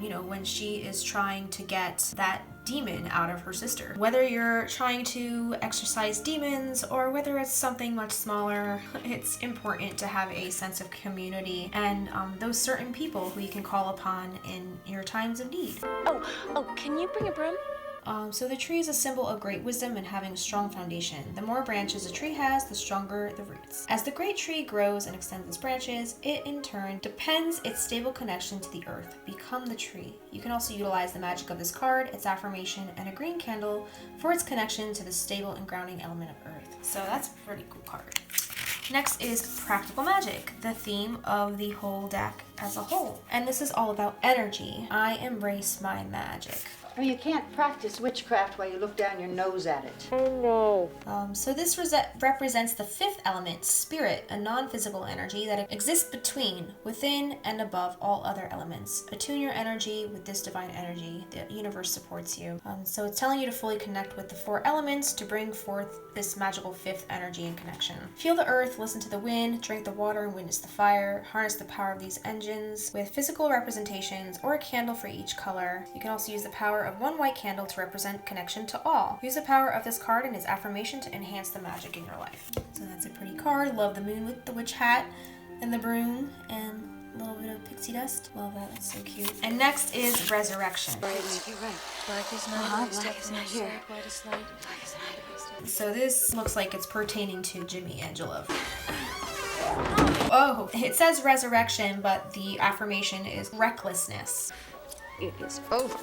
You know, when she is trying to get that demon out of her sister. Whether you're trying to exorcise demons or whether it's something much smaller, it's important to have a sense of community and those certain people who you can call upon in your times of need. Oh, can you bring a broom? So the tree is a symbol of great wisdom and having a strong foundation. The more branches a tree has, the stronger the roots. As the great tree grows and extends its branches, it in turn depends its stable connection to the earth. Become the tree. You can also utilize the magic of this card, its affirmation, and a green candle for its connection to the stable and grounding element of earth. So that's a pretty cool card. Next is practical magic, the theme of the whole deck as a whole. And this is all about energy. I embrace my magic. Well, you can't practice witchcraft while you look down your nose at it. Oh no. So this represents the fifth element, spirit, a non-physical energy that exists between, within, and above all other elements. Attune your energy with this divine energy. The universe supports you. So it's telling you to fully connect with the four elements to bring forth this magical fifth energy and connection. Feel the earth, listen to the wind, drink the water, and witness the fire. Harness the power of these engines with physical representations or a candle for each color. You can also use the power of one white candle to represent connection to all. Use the power of this card and its affirmation to enhance the magic in your life. So that's a pretty card. Love the moon with the witch hat and the broom and a little bit of pixie dust. Love that. That's so cute. And next is resurrection. You're right. Black is not here. White is light. Black is night. So this looks like it's pertaining to Jimmy Angelo. Oh, it says resurrection, but the affirmation is recklessness. It is over.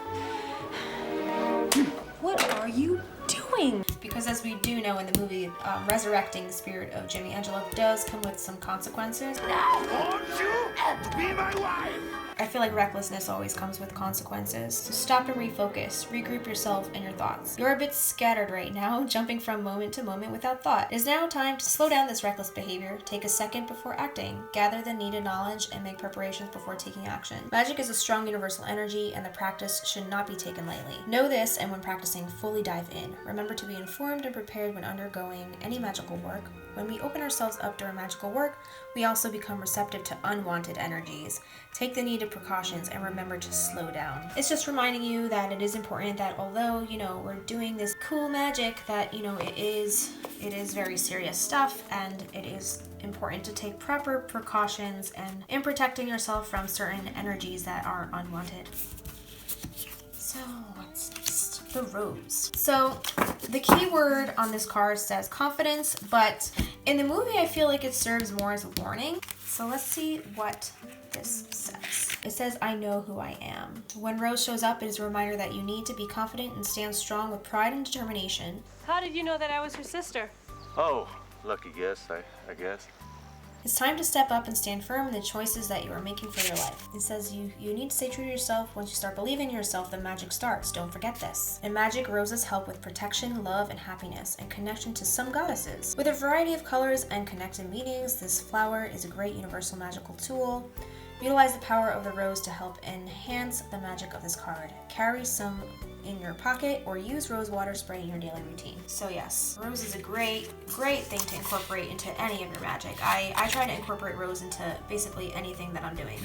What are you doing? Because as we do know in the movie, resurrecting the spirit of Jimmy Angelo does come with some consequences. I want you to be my wife. I feel like recklessness always comes with consequences. So stop and refocus. Regroup yourself and your thoughts. You're a bit scattered right now, jumping from moment to moment without thought. It is now time to slow down this reckless behavior. Take a second before acting. Gather the needed knowledge and make preparations before taking action. Magic is a strong universal energy and the practice should not be taken lightly. Know this, and when practicing, fully dive in. Remember to be informed and prepared when undergoing any magical work. When we open ourselves up during magical work, we also become receptive to unwanted energies. Take the needed precautions and remember to slow down. It's just reminding you that it is important that although, we're doing this cool magic, that, it is very serious stuff, and it is important to take proper precautions and in protecting yourself from certain energies that are unwanted. So what's next? The rose. So the key word on this card says confidence, but in the movie I feel like it serves more as a warning. So let's see what this says. It says, I know who I am. When Rose shows up, it is a reminder that you need to be confident and stand strong with pride and determination. How did you know that I was her sister? Oh, lucky guess, I guess. It's time to step up and stand firm in the choices that you are making for your life. It says you need to stay true to yourself. Once you start believing in yourself, the magic starts. Don't forget this. In magic, roses help with protection, love, and happiness, and connection to some goddesses. With a variety of colors and connected meanings, this flower is a great universal magical tool. Utilize the power of the rose to help enhance the magic of this card. Carry some in your pocket or use rose water spray in your daily routine. So yes, rose is a great thing to incorporate into any of your magic. I try to incorporate rose into basically anything that I'm doing.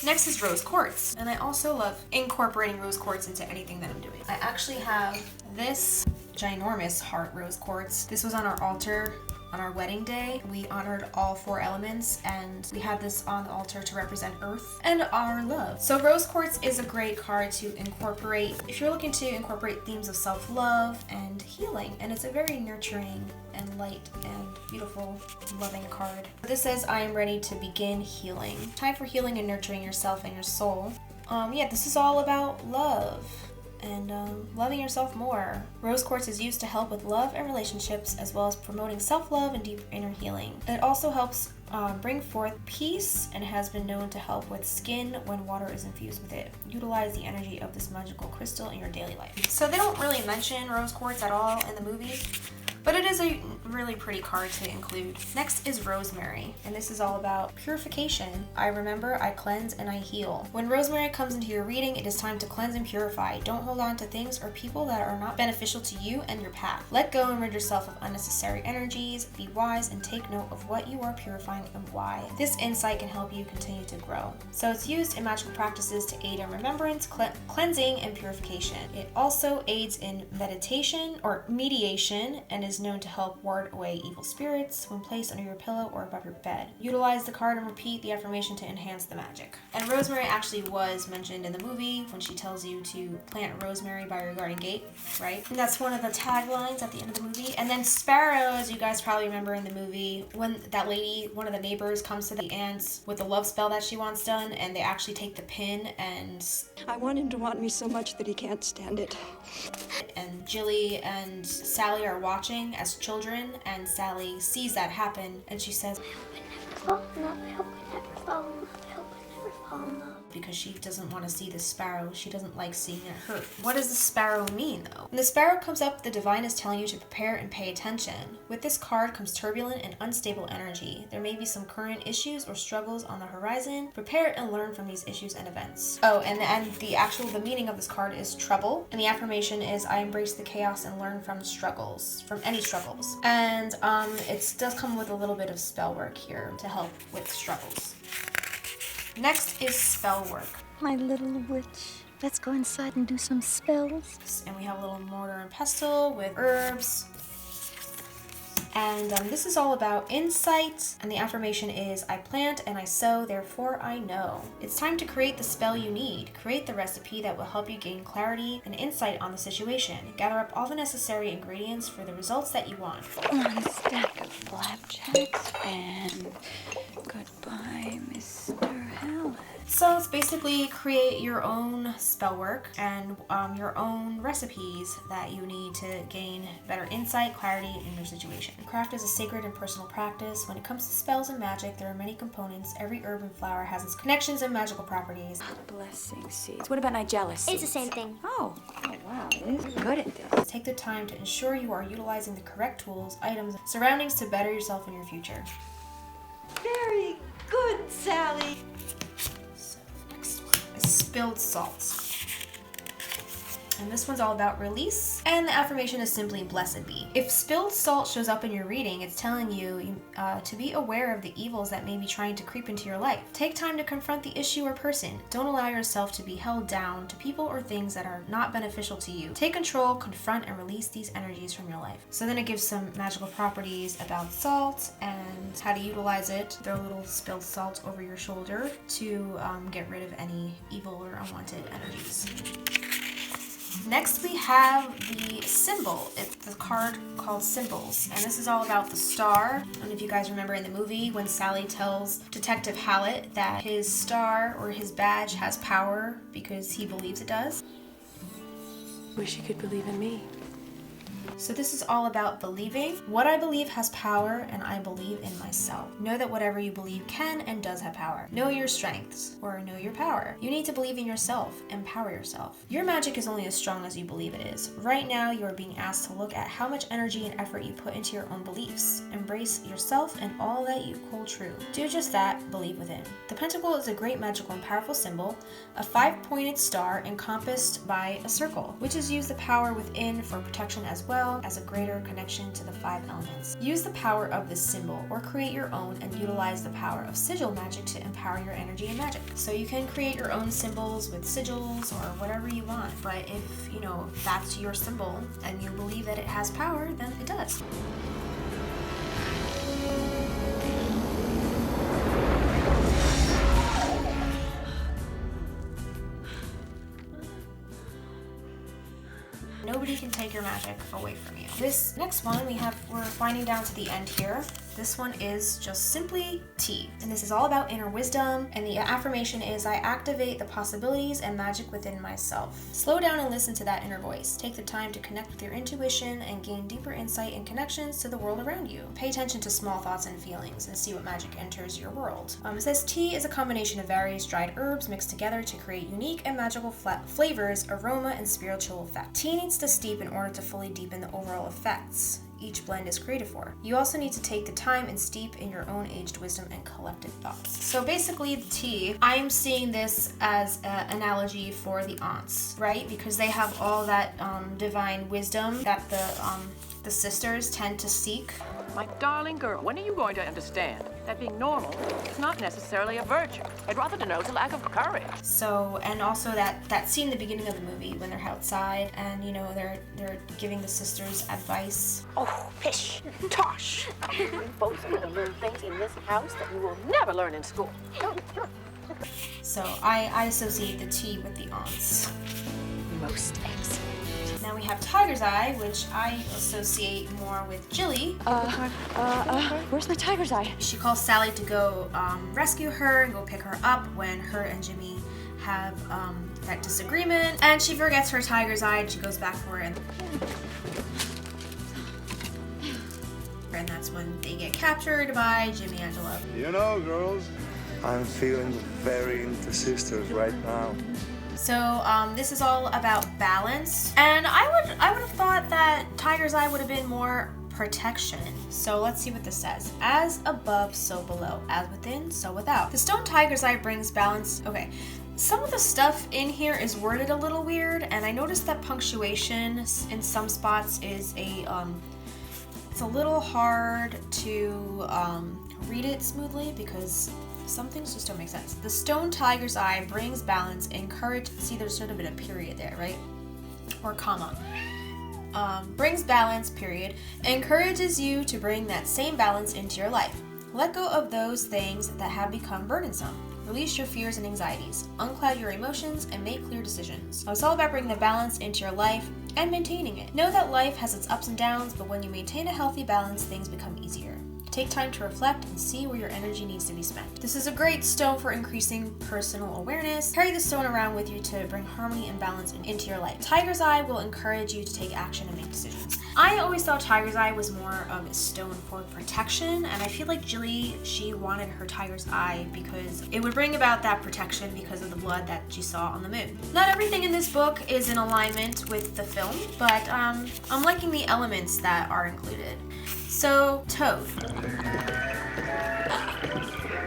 Next is rose quartz, and I also love incorporating rose quartz into anything that I'm doing. I actually have this ginormous heart rose quartz. This was on our altar on our wedding day. We honored all 4 elements, and we had this on the altar to represent earth and our love. So rose quartz is a great card to incorporate if you're looking to incorporate themes of self-love and healing, and it's a very nurturing and light and beautiful, loving card. This says, I am ready to begin healing. Time for healing and nurturing yourself and your soul. Yeah, this is all about love and loving yourself more. Rose quartz is used to help with love and relationships, as well as promoting self-love and deep inner healing. It also helps bring forth peace and has been known to help with skin when water is infused with it. Utilize the energy of this magical crystal in your daily life. So they don't really mention rose quartz at all in the movie, but it is a really pretty card to include. Next is rosemary, and this is all about purification. I remember, I cleanse, and I heal. When rosemary comes into your reading, it is time to cleanse and purify. Don't hold on to things or people that are not beneficial to you and your path. Let go and rid yourself of unnecessary energies. Be wise and take note of what you are purifying and why. This insight can help you continue to grow. So it's used in magical practices to aid in remembrance, cleansing, and purification. It also aids in meditation or mediation and is known to help ward away evil spirits when placed under your pillow or above your bed. Utilize the card and repeat the affirmation to enhance the magic. And rosemary actually was mentioned in the movie when she tells you to plant rosemary by your garden gate, right? And that's one of the taglines at the end of the movie. And then sparrows, you guys probably remember in the movie when that lady, one of the neighbors, comes to the ants with the love spell that she wants done, and they actually take the pin and I want him to want me so much that he can't stand it. And Jilly and Sally are watching as children, and Sally sees that happen, and she says, I hope it never fall in love. I hope it never fall in love. Because she doesn't want to see the sparrow. She doesn't like seeing it hurt. What does the sparrow mean, though? When the sparrow comes up, the divine is telling you to prepare and pay attention. With this card comes turbulent and unstable energy. There may be some current issues or struggles on the horizon. Prepare and learn from these issues and events. Oh, and the meaning of this card is trouble. And the affirmation is, I embrace the chaos and learn from struggles, from any struggles. And it does come with a little bit of spell work here to help with struggles. Next is spell work. My little witch. Let's go inside and do some spells. And we have a little mortar and pestle with herbs. And this is all about insight. And the affirmation is, I plant and I sow, therefore I know. It's time to create the spell you need. Create the recipe that will help you gain clarity and insight on the situation. Gather up all the necessary ingredients for the results that you want. One stack of flapjacks and goodbye, Mr. Hallett. So it's basically create your own spell work and your own recipes that you need to gain better insight, clarity in your situation. Craft is a sacred and personal practice. When it comes to spells and magic, there are many components. Every herb and flower has its connections and magical properties. Blessing seeds. What about Nigella seeds? It's the same thing. Oh wow, this is good at this. Take the time to ensure you are utilizing the correct tools, items, and surroundings to better yourself in your future. Very good, Sally. So next one is spilled salt. And this one's all about release. And the affirmation is simply blessed be. If spilled salt shows up in your reading, it's telling you to be aware of the evils that may be trying to creep into your life. Take time to confront the issue or person. Don't allow yourself to be held down to people or things that are not beneficial to you. Take control, confront, and release these energies from your life. So then it gives some magical properties about salt and how to utilize it. Throw a little spilled salt over your shoulder to get rid of any evil or unwanted energies. Next we have the symbol. It's the card called Symbols, and this is all about the star. I don't know if you guys remember in the movie when Sally tells Detective Hallett that his star or his badge has power because he believes it does. Wish you could believe in me. So this is all about believing. What I believe has power, and I believe in myself. Know that whatever you believe can and does have power. Know your strengths, or know your power. You need to believe in yourself. Empower yourself. Your magic is only as strong as you believe it is. Right now, you are being asked to look at how much energy and effort you put into your own beliefs. Embrace yourself and all that you hold true. Do just that, believe within. The pentacle is a great magical and powerful symbol, a 5-pointed star encompassed by a circle, which is used the power within for protection as well as a greater connection to the 5 elements. Use the power of this symbol or create your own and utilize the power of sigil magic to empower your energy and magic. So you can create your own symbols with sigils or whatever you want, but if that's your symbol and you believe that it has power, then it does. Nobody can take your magic away from you. This next one we're winding down to the end here. This one is just simply tea. And this is all about inner wisdom. And the affirmation is, I activate the possibilities and magic within myself. Slow down and listen to that inner voice. Take the time to connect with your intuition and gain deeper insight and connections to the world around you. Pay attention to small thoughts and feelings and see what magic enters your world. It says tea is a combination of various dried herbs mixed together to create unique and magical flavors, aroma, and spiritual effect. Tea needs to steep in order to fully deepen the overall effects each blend is created for. You also need to take the time and steep in your own aged wisdom and collected thoughts. So basically the tea, I'm seeing this as an analogy for the aunts, right? Because they have all that divine wisdom that the sisters tend to seek. My darling girl, when are you going to understand that being normal is not necessarily a virtue? It rather denotes a lack of courage. So, and also that scene in the beginning of the movie when they're outside and they're giving the sisters advice. Oh, pish, tosh. You folks are going to learn things in this house that you will never learn in school. So I associate the tea with the aunts. Most excellent. Now we have Tiger's Eye, which I associate more with Jilly. Where's my tiger's eye? She calls Sally to go rescue her and go pick her up when her and Jimmy have that disagreement. And she forgets her tiger's eye and she goes back for it. And that's when they get captured by Jimmy Angelo. You know, girls, I'm feeling very into sisters right now. So this is all about balance, and I would have thought that Tiger's Eye would have been more protection. So let's see what this says. As above, so below. As within, so without. The stone Tiger's Eye brings balance. Okay, some of the stuff in here is worded a little weird, and I noticed that punctuation in some spots is it's a little hard to read it smoothly because some things just don't make sense. The stone Tiger's Eye brings balance, encourage. See, there's sort of a period there, right? Or comma. Brings balance, period. Encourages you to bring that same balance into your life. Let go of those things that have become burdensome. Release your fears and anxieties. Uncloud your emotions and make clear decisions. So it's all about bringing the balance into your life and maintaining it. Know that life has its ups and downs, but when you maintain a healthy balance, things become easier. Take time to reflect and see where your energy needs to be spent. This is a great stone for increasing personal awareness. Carry the stone around with you to bring harmony and balance into your life. Tiger's Eye will encourage you to take action and make decisions. I always thought Tiger's Eye was more of a stone for protection, and I feel like Jilly, she wanted her Tiger's Eye because it would bring about that protection because of the blood that she saw on the moon. Not everything in this book is in alignment with the film, but I'm liking the elements that are included. So, Toad.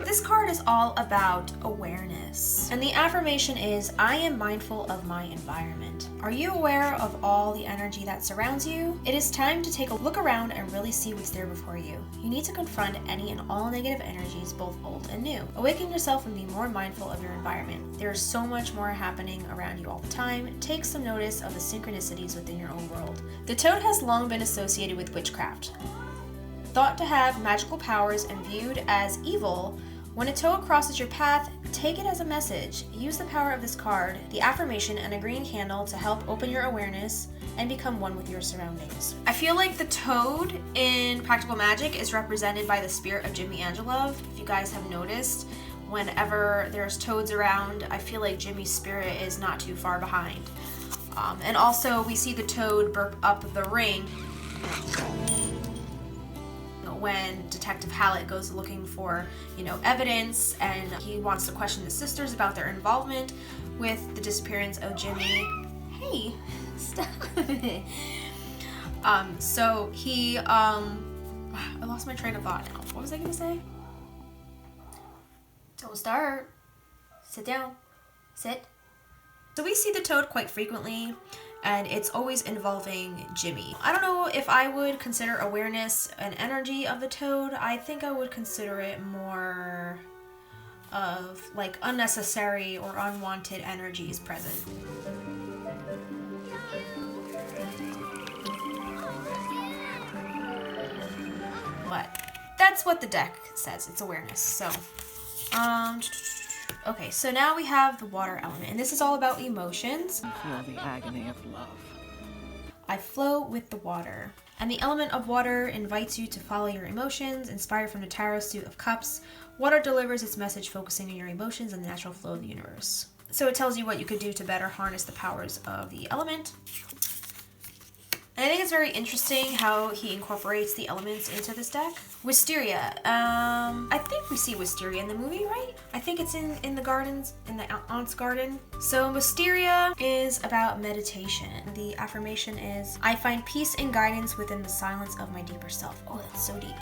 This card is all about awareness. And the affirmation is, I am mindful of my environment. Are you aware of all the energy that surrounds you? It is time to take a look around and really see what's there before you. You need to confront any and all negative energies, both old and new. Awaken yourself and be more mindful of your environment. There is so much more happening around you all the time. Take some notice of the synchronicities within your own world. The toad has long been associated with witchcraft. Thought to have magical powers and viewed as evil, when a toad crosses your path, take it as a message. Use the power of this card, the affirmation, and a green candle to help open your awareness and become one with your surroundings. I feel like the toad in Practical Magic is represented by the spirit of Jimmy Angelo. If you guys have noticed, whenever there's toads around, I feel like Jimmy's spirit is not too far behind. And also, we see the toad burp up the ring When Detective Hallett goes looking for, evidence, and he wants to question the sisters about their involvement with the disappearance of Jimmy. Hey, stop it. So he, I lost my train of thought now. What was I gonna say? Don't start. Sit down. Sit. So we see the Toad quite frequently, and it's always involving Jimmy. I don't know if I would consider awareness an energy of the Toad. I think I would consider it more of like unnecessary or unwanted energies present. But that's what the deck says, it's awareness. So, okay, so now we have the water element, and this is all about emotions. Feel the agony of love. I flow with the water. And the element of water invites you to follow your emotions, inspired from the Tarot Suit of Cups. Water delivers its message focusing on your emotions and the natural flow of the universe. So it tells you what you could do to better harness the powers of the element. And I think it's very interesting how he incorporates the elements into this deck. Wisteria. I think we see Wisteria in the movie, right? I think it's in the gardens, in the aunt's garden. So Wisteria is about meditation. The affirmation is, I find peace and guidance within the silence of my deeper self. Oh, that's so deep.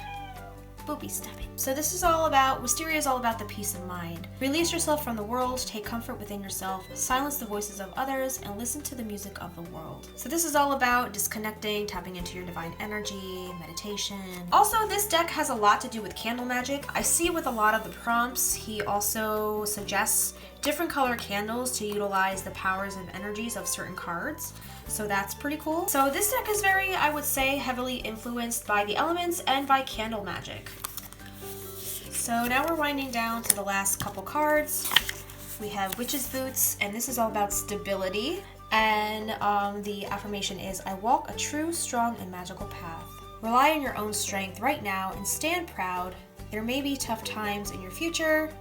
Boopy, stop it. So this is all about, Wisteria is all about the peace of mind. Release yourself from the world, take comfort within yourself, silence the voices of others, and listen to the music of the world. So this is all about disconnecting, tapping into your divine energy, meditation. Also, this deck has a lot to do with candle magic. I see with a lot of the prompts, he also suggests different color candles to utilize the powers and energies of certain cards. So that's pretty cool. So this deck is very, I would say, heavily influenced by the elements and by candle magic. So now we're winding down to the last couple cards. We have Witch's Boots, and this is all about stability. And the affirmation is, I walk a true, strong, and magical path. Rely on your own strength right now and stand proud. There may be tough times in your future,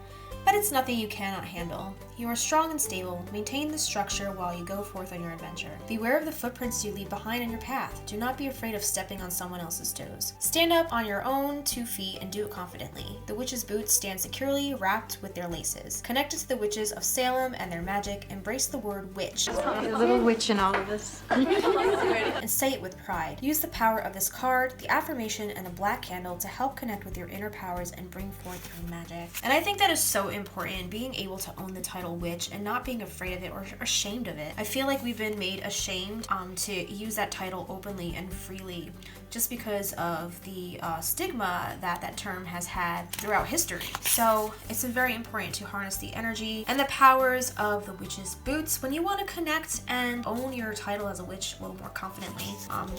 but it's nothing you cannot handle. You are strong and stable. Maintain the structure while you go forth on your adventure. Beware of the footprints you leave behind on your path. Do not be afraid of stepping on someone else's toes. Stand up on your own 2 feet and do it confidently. The witch's boots stand securely wrapped with their laces. Connected to the witches of Salem and their magic, embrace the word witch. A little witch in all of us. And say it with pride. Use the power of this card, the affirmation, and a black candle to help connect with your inner powers and bring forth your magic. And I think that is so important, being able to own the title witch and not being afraid of it or ashamed of it. I feel like we've been made ashamed to use that title openly and freely just because of the stigma that term has had throughout history. So it's very important to harness the energy and the powers of the witch's boots when you want to connect and own your title as a witch a little more confidently.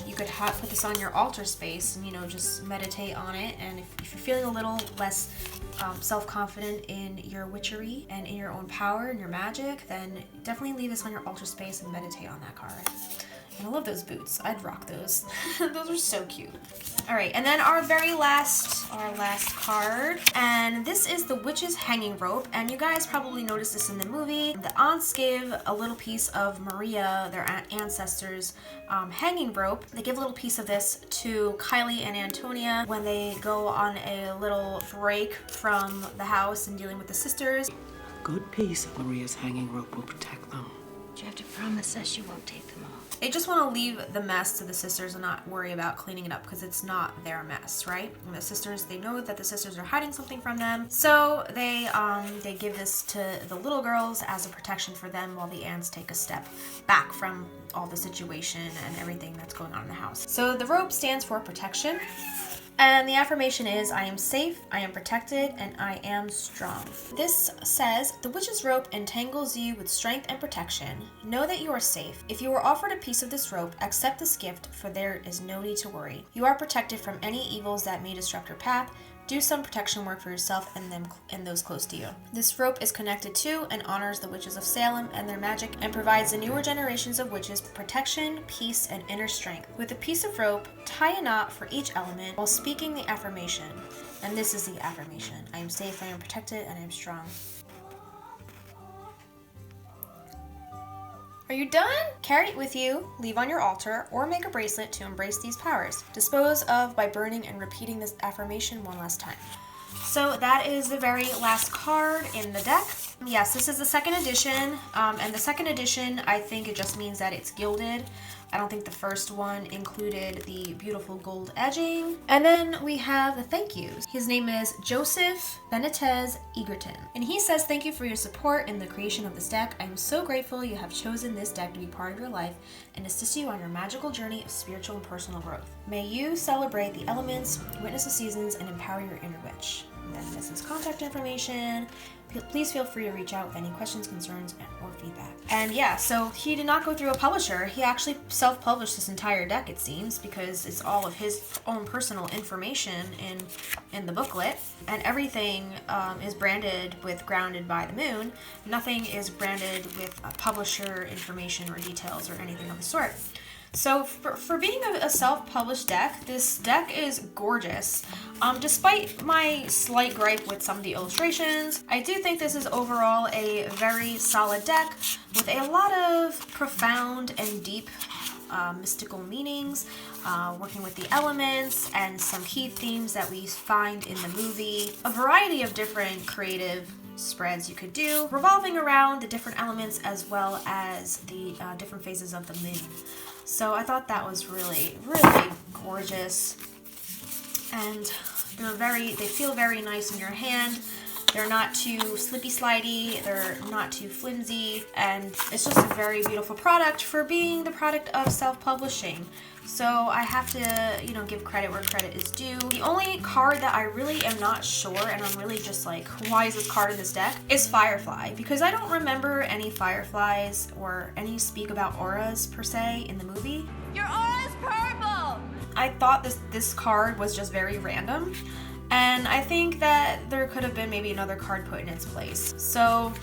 You could put this on your altar space and just meditate on it, and if you're feeling a little less self-confident in your witchery and in your own power and your magic, then definitely leave this on your altar space and meditate on that card. And I love those boots. I'd rock those. Those are so cute. All right, and then our last card, and this is the Witch's Hanging Rope. And you guys probably noticed this in the movie. The aunts give a little piece of Maria, their ancestors' hanging rope. They give a little piece of this to Kylie and Antonia when they go on a little break from the house and dealing with the sisters. A good piece of Maria's hanging rope will protect them. You have to promise us you won't take them off. They just want to leave the mess to the sisters and not worry about cleaning it up because it's not their mess, right? And the sisters, they know that the sisters are hiding something from them, so they give this to the little girls as a protection for them while the aunts take a step back from all the situation and everything that's going on in the house. So the rope stands for protection. And the affirmation is, I am safe, I am protected, and I am strong. This says, the witch's rope entangles you with strength and protection. Know that you are safe. If you are offered a piece of this rope, accept this gift, for there is no need to worry. You are protected from any evils that may disrupt your path. Do some protection work for yourself and those close to you. This rope is connected to and honors the witches of Salem and their magic and provides the newer generations of witches protection, peace, and inner strength. With a piece of rope, tie a knot for each element while speaking the affirmation. And this is the affirmation. I am safe, I am protected, and I am strong. Are you done? Carry it with you, leave on your altar, or make a bracelet to embrace these powers. Dispose of by burning and repeating this affirmation one last time. So that is the very last card in the deck. Yes, this is the second edition, and the second edition, I think it just means that it's gilded. I don't think the first one included the beautiful gold edging. And then we have the thank yous. His name is Joseph Benitez Egerton. And he says, thank you for your support in the creation of this deck. I'm so grateful you have chosen this deck to be part of your life and assist you on your magical journey of spiritual and personal growth. May you celebrate the elements, witness the seasons, and empower your inner witch. And then this is contact information. Please feel free to reach out with any questions, concerns, or feedback. And yeah, so he did not go through a publisher. He actually self-published this entire deck, it seems, because it's all of his own personal information in the booklet. And everything is branded with Grounded by the Moon. Nothing is branded with publisher information or details or anything of the sort. So for being a self-published deck, this deck is gorgeous. Despite my slight gripe with some of the illustrations, I do think this is overall a very solid deck with a lot of profound and deep mystical meanings, working with the elements and some key themes that we find in the movie. A variety of different creative spreads you could do, revolving around the different elements as well as the different phases of the moon. So I thought that was really, really gorgeous. And they feel very nice in your hand. They're not too slippy slidey, they're not too flimsy, and it's just a very beautiful product for being the product of self-publishing. So I have to, give credit where credit is due. The only card that I really am not sure, and I'm really just like, why is this card in this deck, is Firefly. Because I don't remember any fireflies or any speak about auras per se in the movie. Your aura is purple! I thought this card was just very random. And I think that there could have been maybe another card put in its place. So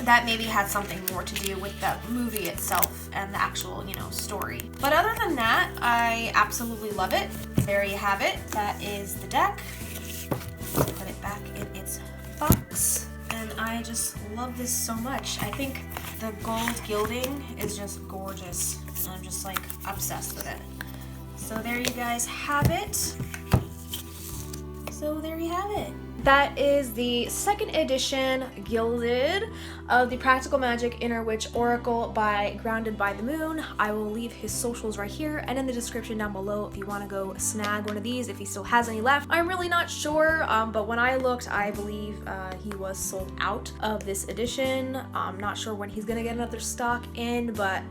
that maybe had something more to do with the movie itself and the actual, story. But other than that, I absolutely love it. There you have it. That is the deck. Put it back in its box. And I just love this so much. I think the gold gilding is just gorgeous. And I'm just like obsessed with it. So there you guys have it. So there you have it. That is the second edition gilded of the Practical Magic Inner Witch Oracle by Grounded by the Moon. I will leave his socials right here and in the description down below if you want to go snag one of these, if he still has any left. I'm really not sure, but when I looked, I believe he was sold out of this edition. I'm not sure when he's gonna get another stock in, but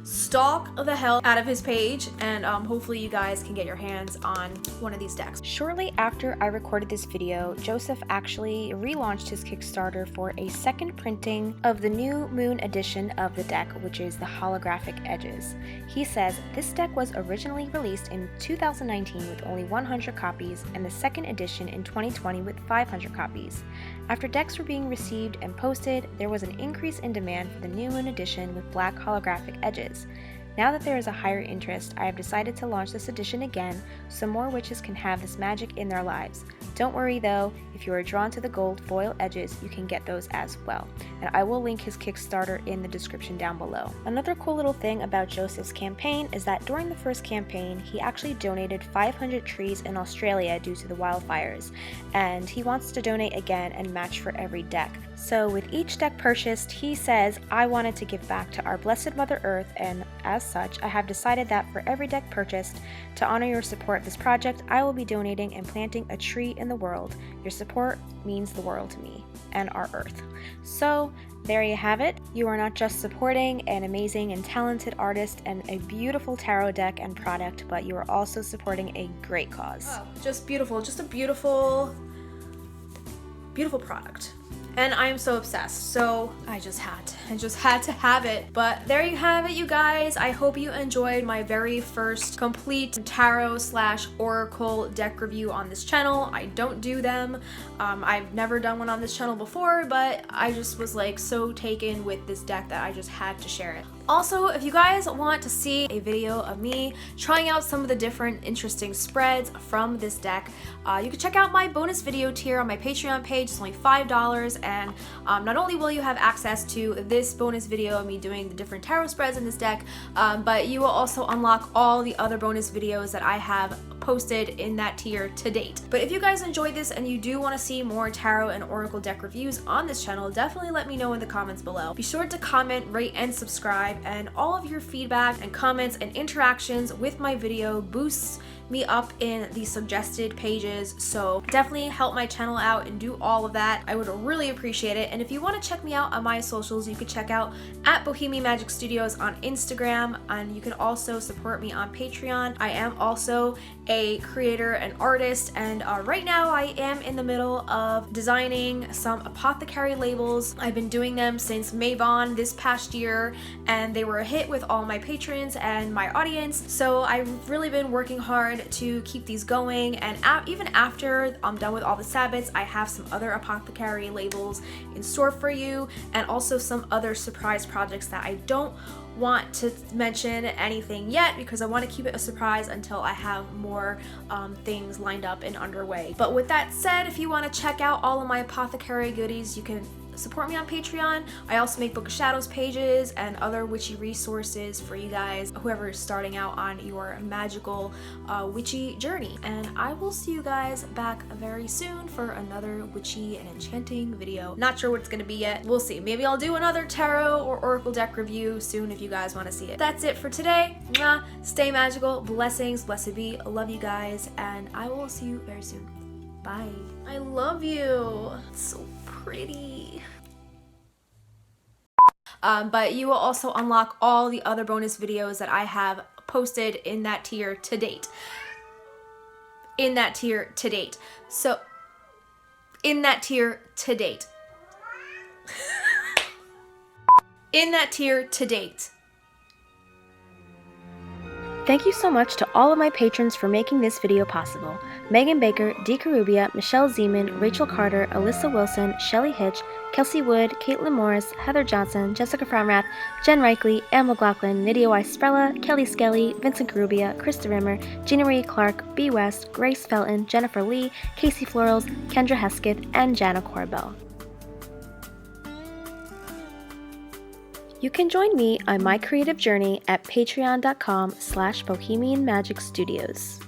stalk the hell out of his page, and hopefully you guys can get your hands on one of these decks. Shortly after I recorded this video, Joseph actually relaunched his Kickstarter for a second printing of the new moon edition of the deck, which is the holographic edges. He says, this deck was originally released in 2019 with only 100 copies, and the second edition in 2020 with 500 copies. After decks were being received and posted, there was an increase in demand for the new moon edition with black holographic edges. Now that there is a higher interest, I have decided to launch this edition again so more witches can have this magic in their lives. Don't worry though, if you are drawn to the gold foil edges, you can get those as well. And I will link his Kickstarter in the description down below. Another cool little thing about Joseph's campaign is that during the first campaign, he actually donated 500 trees in Australia due to the wildfires. And he wants to donate again and match for every deck. So with each deck purchased, he says, I wanted to give back to our blessed Mother Earth, and as such, I have decided that for every deck purchased, to honor your support of this project, I will be donating and planting a tree in the world. Your support means the world to me and our Earth. So there you have it. You are not just supporting an amazing and talented artist and a beautiful tarot deck and product, but you are also supporting a great cause. Oh, just beautiful. Just a beautiful, beautiful product. And I am so obsessed, so I just had to have it. But there you have it, you guys. I hope you enjoyed my very first complete tarot/oracle deck review on this channel. I don't do them. I've never done one on this channel before, but I just was like so taken with this deck that I just had to share it. Also, if you guys want to see a video of me trying out some of the different interesting spreads from this deck, you can check out my bonus video tier on my Patreon page. It's only $5, and not only will you have access to this bonus video of me doing the different tarot spreads in this deck, but you will also unlock all the other bonus videos that I have posted in that tier to date. But if you guys enjoyed this and you do want to see more tarot and oracle deck reviews on this channel, definitely let me know in the comments below. Be sure to comment, rate, and subscribe, and all of your feedback and comments and interactions with my video boosts me up in the suggested pages, so definitely help my channel out and do all of that. I would really appreciate it. And if you want to check me out on my socials, you could check out at Bohemian Magic Studios on Instagram, and you can also support me on Patreon. I am also a creator and artist, and right now I am in the middle of designing some apothecary labels. I've been doing them since Mavon this past year, and they were a hit with all my patrons and my audience, so I've really been working hard to keep these going. And even after I'm done with all the Sabbats, I have some other apothecary labels in store for you, and also some other surprise projects that I don't want to mention anything yet because I want to keep it a surprise until I have more things lined up and underway. But with that said, if you want to check out all of my apothecary goodies, you can support me on Patreon. I also make Book of Shadows pages and other witchy resources for you guys, whoever is starting out on your magical witchy journey. And I will see you guys back very soon for another witchy and enchanting video. Not sure what it's gonna be yet. We'll see. Maybe I'll do another tarot or oracle deck review soon if you guys want to see it. That's it for today. Mwah. Stay magical. Blessings. Blessed be. I love you guys, and I will see you very soon. Bye. I love you. It's so pretty. But you will also unlock all the other bonus videos that I have posted in that tier to date. In that tier to date. So, in that tier to date. In that tier to date. Thank you so much to all of my patrons for making this video possible. Megan Baker, Dee Carubia, Michelle Zeman, Rachel Carter, Alyssa Wilson, Shelly Hitch, Kelsey Wood, Caitlin Morris, Heather Johnson, Jessica Framrath, Jen Reichley, Anne McLaughlin, Nydia Weiss Sprella, Kelly Skelly, Vincent Carubia, Krista Rimmer, Gina Marie Clark, B. West, Grace Felton, Jennifer Lee, Casey Florals, Kendra Hesketh, and Jana Corbell. You can join me on my creative journey at patreon.com/Bohemian Magic Studios.